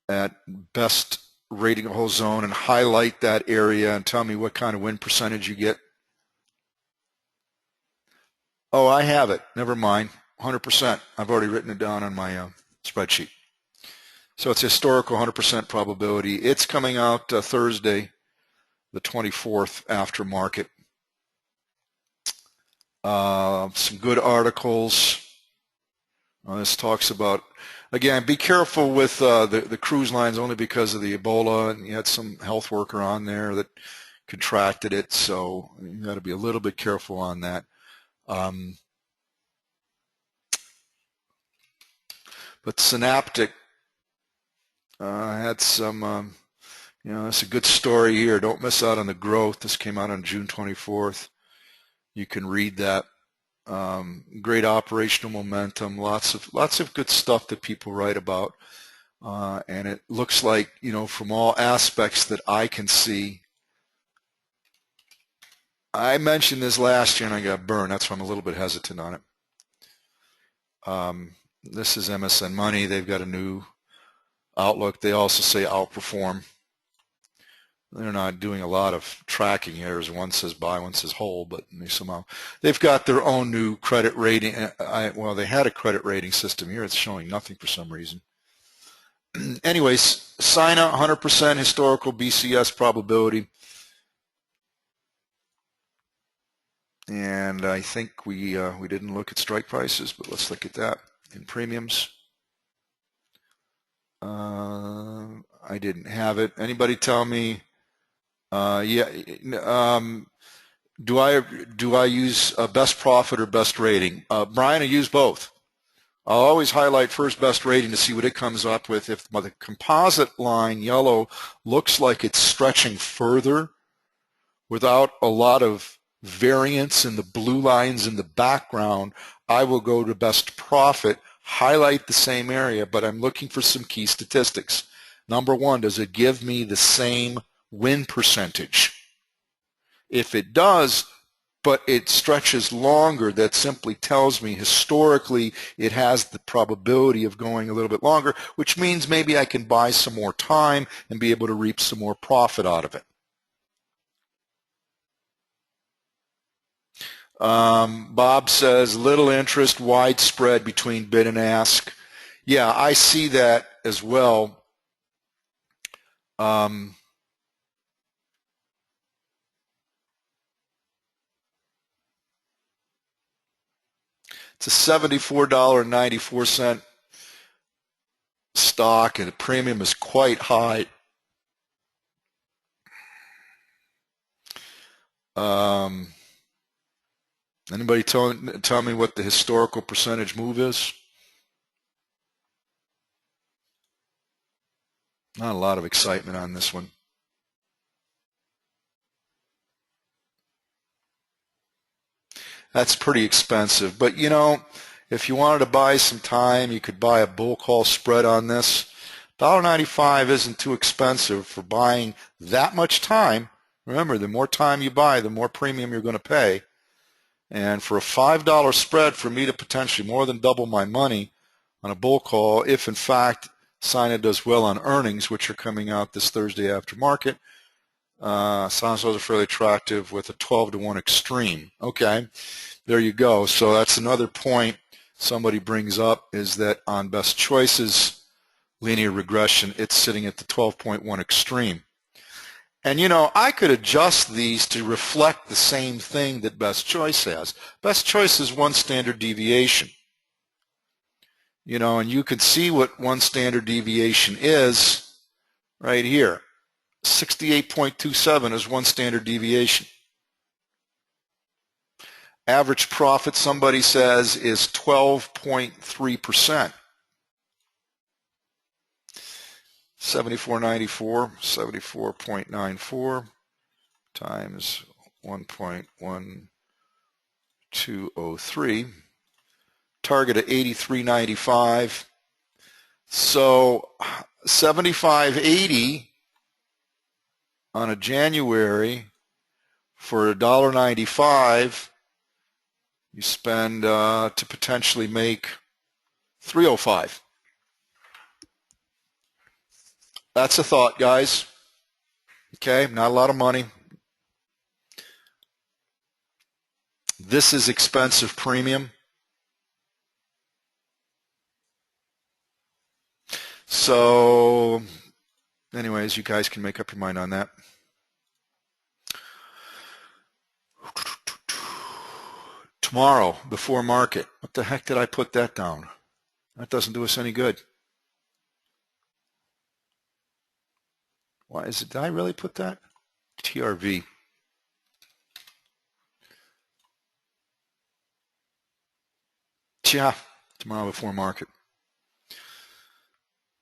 at best rating a whole zone and highlight that area and tell me what kind of win percentage you get. Oh, I have it. Never mind. 100%. I've already written it down on my spreadsheet. So it's historical 100% probability. It's coming out Thursday, the 24th after market. Some good articles. This talks about, again, be careful with the cruise lines only because of the Ebola, and you had some health worker on there that contracted it, so you got to be a little bit careful on that. But Synaptic had some, it's a good story here. Don't miss out on the growth. This came out on June 24th. You can read that. Great operational momentum. Lots of good stuff that people write about. And it looks like, from all aspects that I can see. I mentioned this last year and I got burned. That's why I'm a little bit hesitant on it. This is MSN Money. They've got a new outlook. They also say outperform. They're not doing a lot of tracking here. One says buy, one says hold, but they've got their own new credit rating. Well, they had a credit rating system here. It's showing nothing for some reason. Anyways, Sina, 100% historical BCS probability. And I think we didn't look at strike prices, but let's look at that in premiums. I didn't have it. Anybody tell me? Yeah. Do I use best profit or best rating? Brian, I use both. I'll always highlight first best rating to see what it comes up with. If the composite line, yellow, looks like it's stretching further without a lot of variance in the blue lines in the background, I will go to best profit, highlight the same area, but I'm looking for some key statistics. Number one, does it give me the same win percentage? If it does, but it stretches longer, that simply tells me historically it has the probability of going a little bit longer, which means maybe I can buy some more time and be able to reap some more profit out of it. Bob says little interest, wide spread between bid and ask. Yeah, I see that as well. It's a $74.94 stock, and the premium is quite high. Anybody tell me what the historical percentage move is? Not a lot of excitement on this one. That's pretty expensive. But, you know, if you wanted to buy some time, you could buy a bull call spread on this. $1.95 isn't too expensive for buying that much time. Remember, the more time you buy, the more premium you're going to pay. And for a $5 spread, for me to potentially more than double my money on a bull call, if in fact Sina does well on earnings, which are coming out this Thursday after market, sounds those are fairly attractive with a 12-to-1 extreme. Okay, there you go. So that's another point somebody brings up, is that on best choices, linear regression, it's sitting at the 12.1 extreme. And, you know, I could adjust these to reflect the same thing that best choice has. Best choice is one standard deviation. You know, and you can see what one standard deviation is right here. 68.27 is one standard deviation. Average profit, somebody says, is 12.3%. 74.94, 74.94 times 1.1203. Target at 83.95. So 75.80 on a January for $1.95, you spend to potentially make $3.05. That's a thought, guys. Okay, not a lot of money. This is expensive premium. So, anyways, you guys can make up your mind on that. Tomorrow, before market. What the heck did I put that down? That doesn't do us any good. Why is it? Did I really put that? TRV. Yeah, tomorrow before market.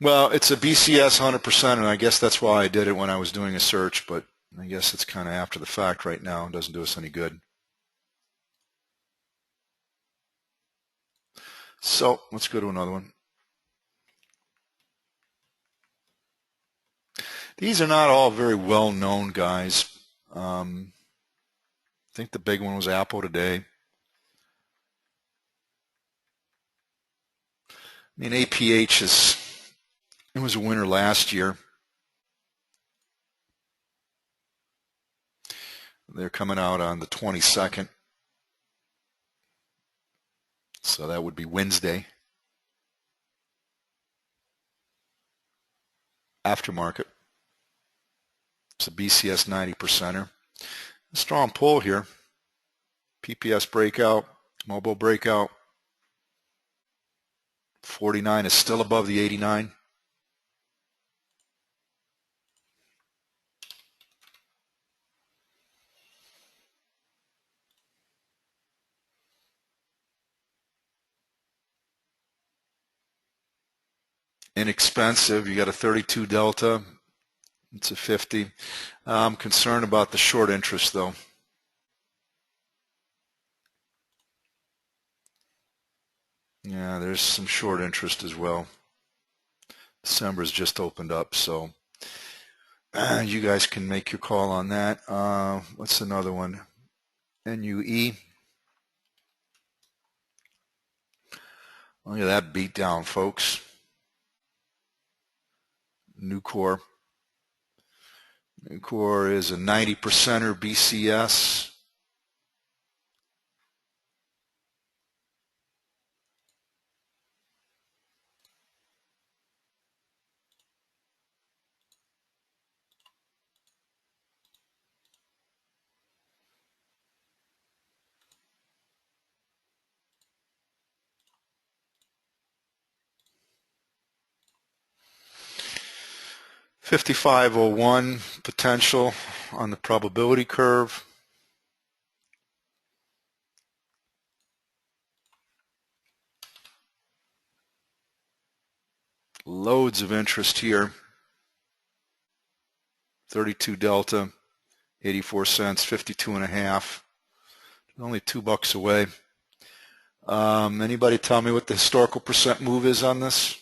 Well, it's a BCS 100%, and I guess that's why I did it when I was doing a search, but I guess it's kind of after the fact right now. It doesn't do us any good. So let's go to another one. These are not all very well-known guys. I think the big one was Apple today. I mean, APH it was a winner last year. They're coming out on the 22nd. So that would be Wednesday. Aftermarket. It's a BCS 90%er. A strong pull here. PPS breakout, mobile breakout. 49 is still above the 89. Inexpensive. You got a 32 delta. It's a 50. I'm concerned about the short interest though. Yeah, there's some short interest as well. December's just opened up, so you guys can make your call on that. What's another one? NUE. Look at that beat down, folks. Nucor. Nucor is a 90%er BCS. $55.01 potential on the probability curve. Loads of interest here. 32 delta, 84 cents, 52 and a half. Only $2 away. Anybody tell me what the historical percent move is on this?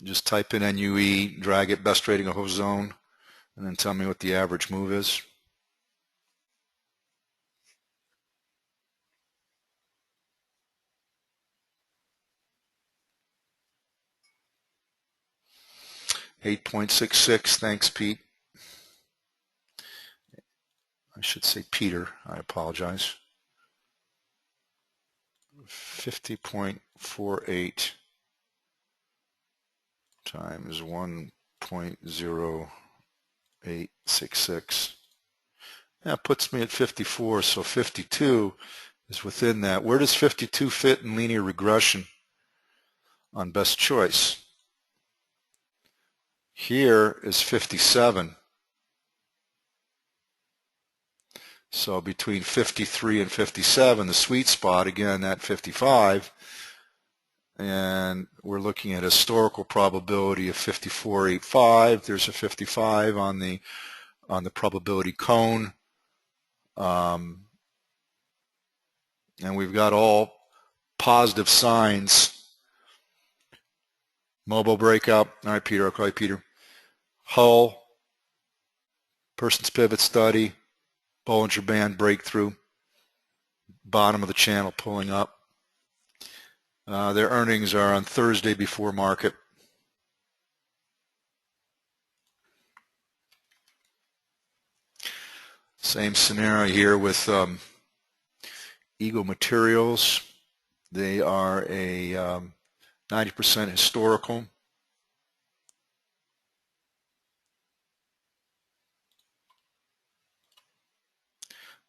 Just type in NUE, drag it, best rating of whole zone, and then tell me what the average move is. $8.66. Thanks, Pete. I should say Peter. I apologize. 50.48 times 1.0866. That puts me at 54, so 52 is within that. Where does 52 fit in linear regression on best choice? Here is 57. So between 53 and 57, the sweet spot, again, at 55. And we're looking at historical probability of 54.85. There's a 55 on the probability cone. And we've got all positive signs. Mobile breakout. All right, Peter, I'll call you Peter. Hull, person's pivot study, Bollinger Band breakthrough, bottom of the channel pulling up. Their earnings are on Thursday before market. Same scenario here with Eagle Materials. They are a 90% historical.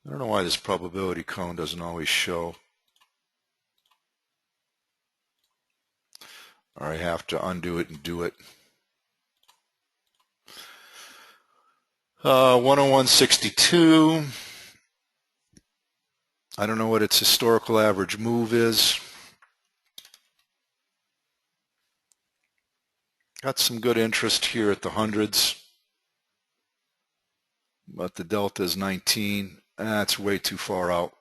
I don't know why this probability cone doesn't always show. Or I have to undo it and do it. 101.62. I don't know what its historical average move is. Got some good interest here at the hundreds. But the delta is 19. That's way too far out.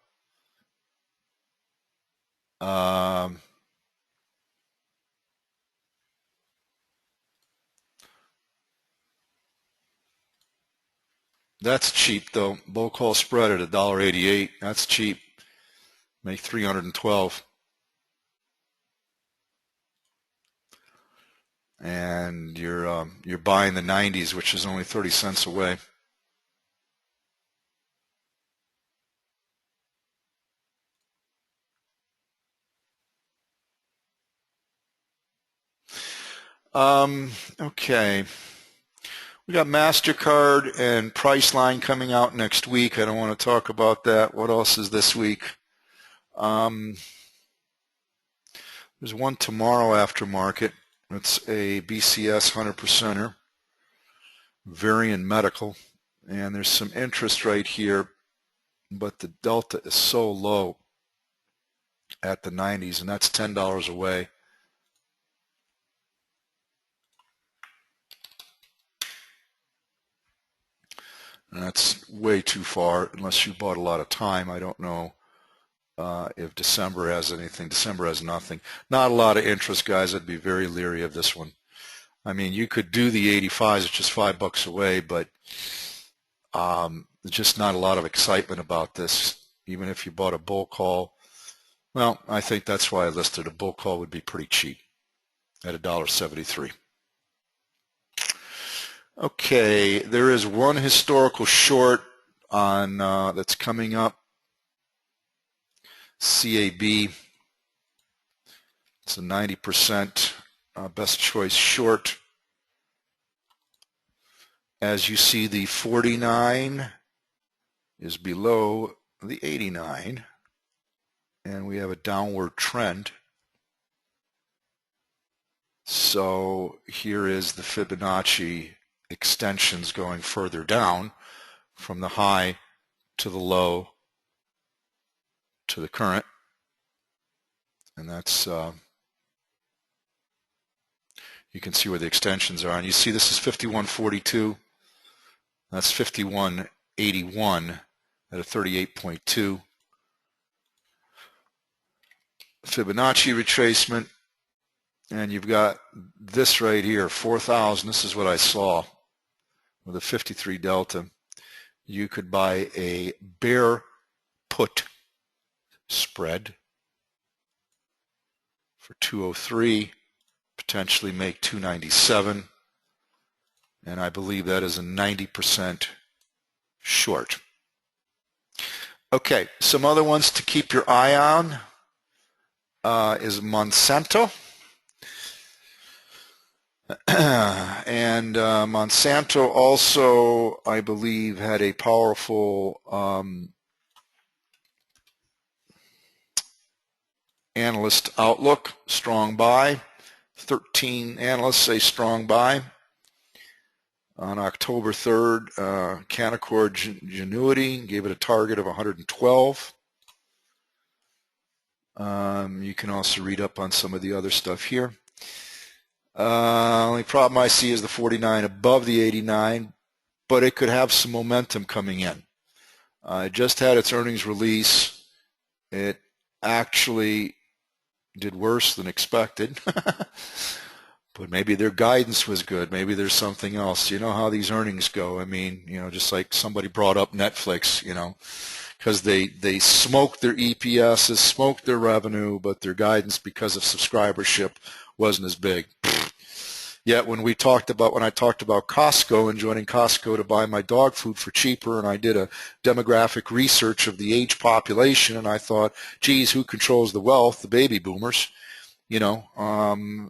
That's cheap though. Bull call spread at $1.88. That's cheap. Make 312. And you're buying the 90s, which is only 30 cents away. Okay. We got MasterCard and Priceline coming out next week. I don't want to talk about that. What else is this week? There's one tomorrow after market. It's a BCS 100%er, Varian Medical, and there's some interest right here, but the delta is so low at the 90s, and that's $10 away. And that's way too far unless you bought a lot of time. I don't know if December has anything. December has nothing. Not a lot of interest, guys. I'd be very leery of this one. I mean, you could do the 85s, it's just $5 away, but just not a lot of excitement about this, even if you bought a bull call. Well, I think that's why I listed a bull call would be pretty cheap at $1.73. Okay, there is one historical short on that's coming up. CAB. It's a 90% best choice short. As you see, the 49 is below the 89, and we have a downward trend. So here is the Fibonacci extensions going further down from the high to the low to the current, and that's you can see where the extensions are, and you see this is 51.42, that's 51.81 at a 38.2 Fibonacci retracement. And you've got this right here, 4,000. This is what I saw with a 53 delta. You could buy a bear put spread for 203, potentially make 297. And I believe that is a 90% short. Okay, some other ones to keep your eye on is Monsanto. And Monsanto also, I believe, had a powerful analyst outlook, strong buy. 13 analysts say strong buy. On October 3rd, Canaccord Genuity gave it a target of 112. You can also read up on some of the other stuff here. Only problem I see is the 49 above the 89, but it could have some momentum coming in. It just had its earnings release. It actually did worse than expected, but maybe their guidance was good. Maybe there's something else. You know how these earnings go. I mean, you know, just like somebody brought up Netflix, you know, because they smoked their EPSs, smoked their revenue, but their guidance because of subscribership wasn't as big. Yet when I talked about Costco and joining Costco to buy my dog food for cheaper, and I did a demographic research of the age population, and I thought, geez, who controls the wealth? The baby boomers, you know,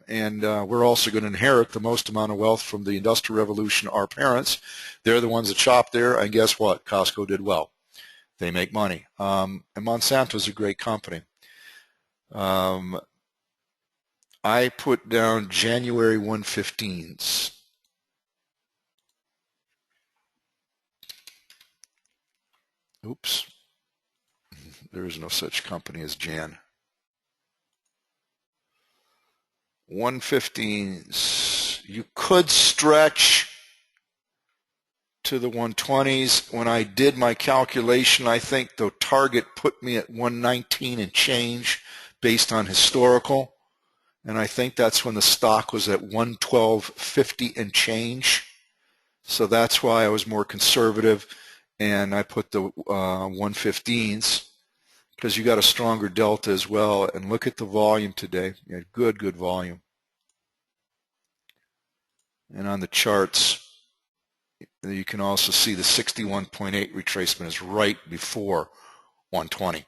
and we're also going to inherit the most amount of wealth from the Industrial Revolution, our parents. They're the ones that shop there, and guess what? Costco did well. They make money. And Monsanto's a great company. I put down January 115s. Oops. There is no such company as Jan. 115s. You could stretch to the 120s. When I did my calculation, I think the target put me at 119 and change based on historical. And I think that's when the stock was at 112.50 and change. So that's why I was more conservative, and I put the 115s because you got a stronger delta as well. And look at the volume today. You had good volume. And on the charts, you can also see the 61.8 retracement is right before 120.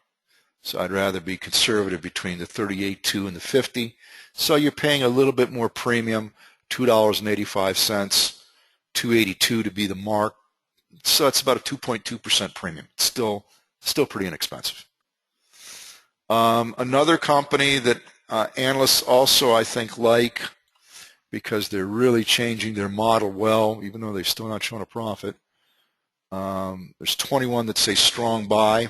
So I'd rather be conservative between the 38.2 and the 50. So you're paying a little bit more premium, $2.85 282 to be the mark. So it's about a 2.2% premium. Still pretty inexpensive. Another company that analysts also, I think, like, because they're really changing their model well, even though they're still not showing a profit. There's 21 that say strong buy.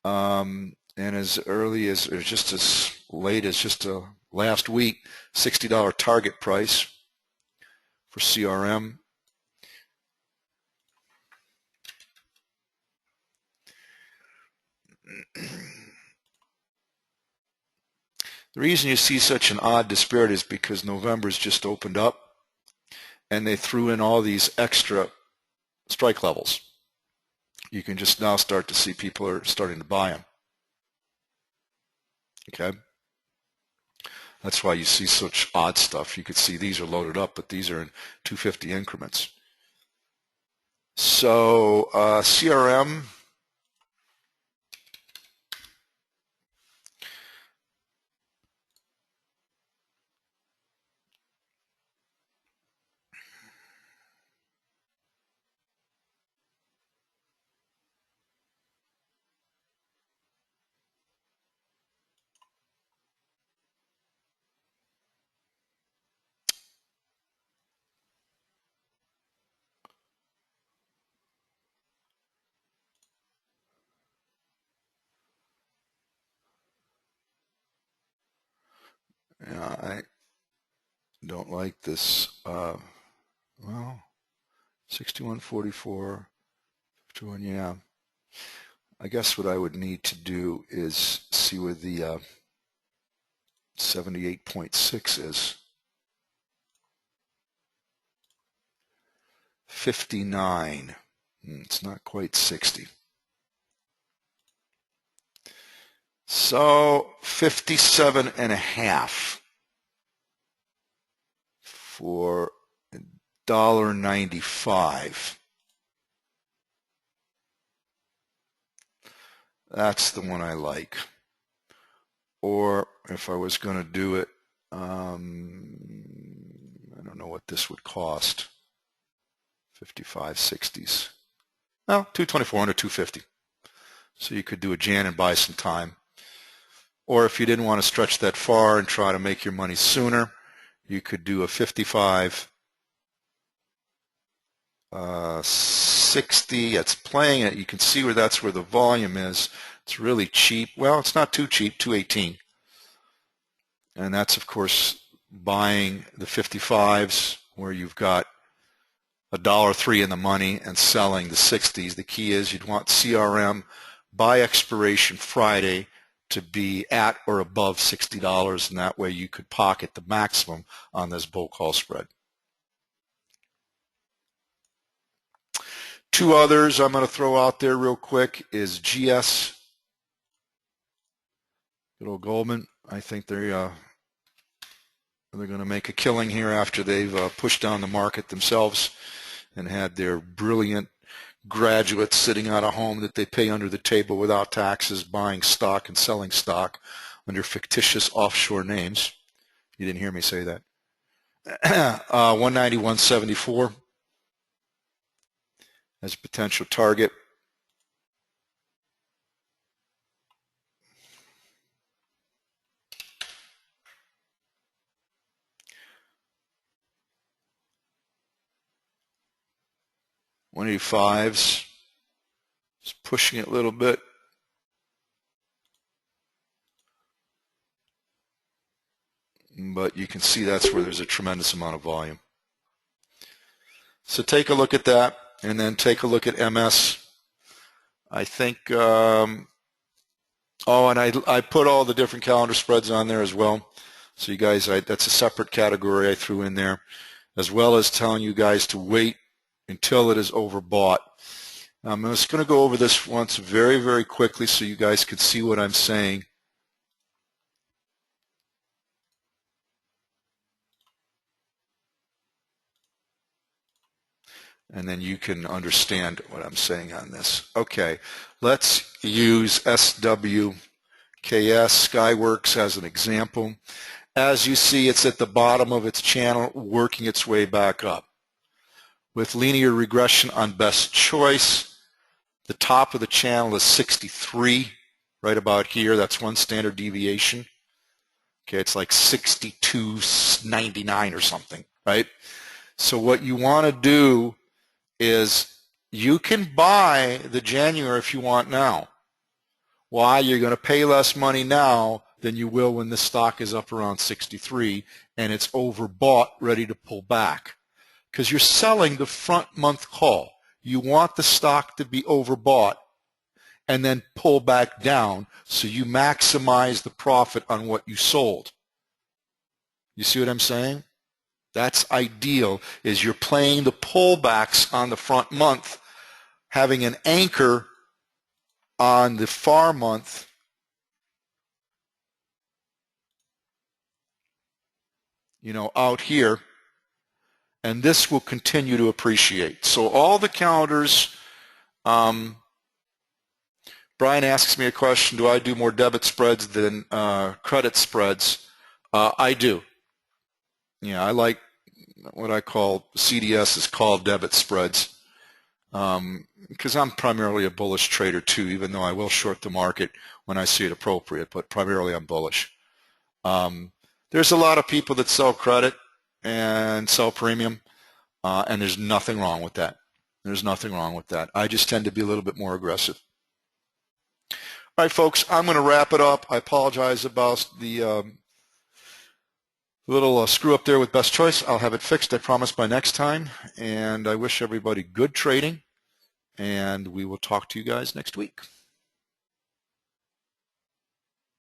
And as early as, or just as late as just last week, $60 target price for CRM. The reason you see such an odd disparity is because November's just opened up and they threw in all these extra strike levels. You can just now start to see people are starting to buy them. Okay? That's why you see such odd stuff. You could see these are loaded up, but these are in 250 increments. So CRM, I don't like this. Well, 61.44, 51, yeah. I guess what I would need to do is see where the 78.6 is. 59. It's not quite 60. So 57.5 for $1.95. That's the one I like. Or if I was going to do it, I don't know what this would cost. 55.60s. Well, 224 under 250. So you could do a Jan and buy some time. Or if you didn't want to stretch that far and try to make your money sooner, you could do a 55.60. It's playing it. You can see where that's where the volume is. It's really cheap. Well, it's not too cheap, 218. And that's, of course, buying the 55s where you've got $1.03 in the money and selling the 60s. The key is you'd want CRM by expiration Friday to be at or above $60, and that way you could pocket the maximum on this bull call spread. Two others I'm going to throw out there real quick is GS. Good old Goldman. I think they're going to make a killing here after they've pushed down the market themselves and had their brilliant graduates sitting at a home that they pay under the table without taxes, buying stock and selling stock under fictitious offshore names. You didn't hear me say that. 191.74 as a potential target. $185s, just pushing it a little bit. But you can see that's where there's a tremendous amount of volume. So take a look at that, and then take a look at MS. I think, and I put all the different calendar spreads on there as well. So you guys, that's a separate category I threw in there, as well as telling you guys to wait until it is overbought. I'm just going to go over this once very, very quickly so you guys can see what I'm saying. And then you can understand what I'm saying on this. Okay, let's use SWKS, Skyworks, as an example. As you see, it's at the bottom of its channel, working its way back up. with linear regression on best choice. The top of the channel is 63, right about here. That's one standard deviation. Okay, it's like 62.99 or something, right? So what you want to do is you can buy the January if you want now. Why? You're going to pay less money now than you will when the stock is up around 63 and it's overbought, ready to pull back. Because you're selling the front month call. You want the stock to be overbought and then pull back down so you maximize the profit on what you sold. You see what I'm saying? That's ideal, is you're playing the pullbacks on the front month, having an anchor on the far month, out here, and this will continue to appreciate. So all the counters, Brian asks me a question, do I do more debit spreads than credit spreads? I do. Yeah, I like what I call CDS is called debit spreads, because I'm primarily a bullish trader too, even though I will short the market when I see it appropriate, but primarily I'm bullish. There's a lot of people that sell credit and sell premium, and there's nothing wrong with that. There's nothing wrong with that. I just tend to be a little bit more aggressive. All right, folks, I'm going to wrap it up. I apologize about the little screw up there with best choice. I'll have it fixed, I promise, by next time. And I wish everybody good trading, and we will talk to you guys next week.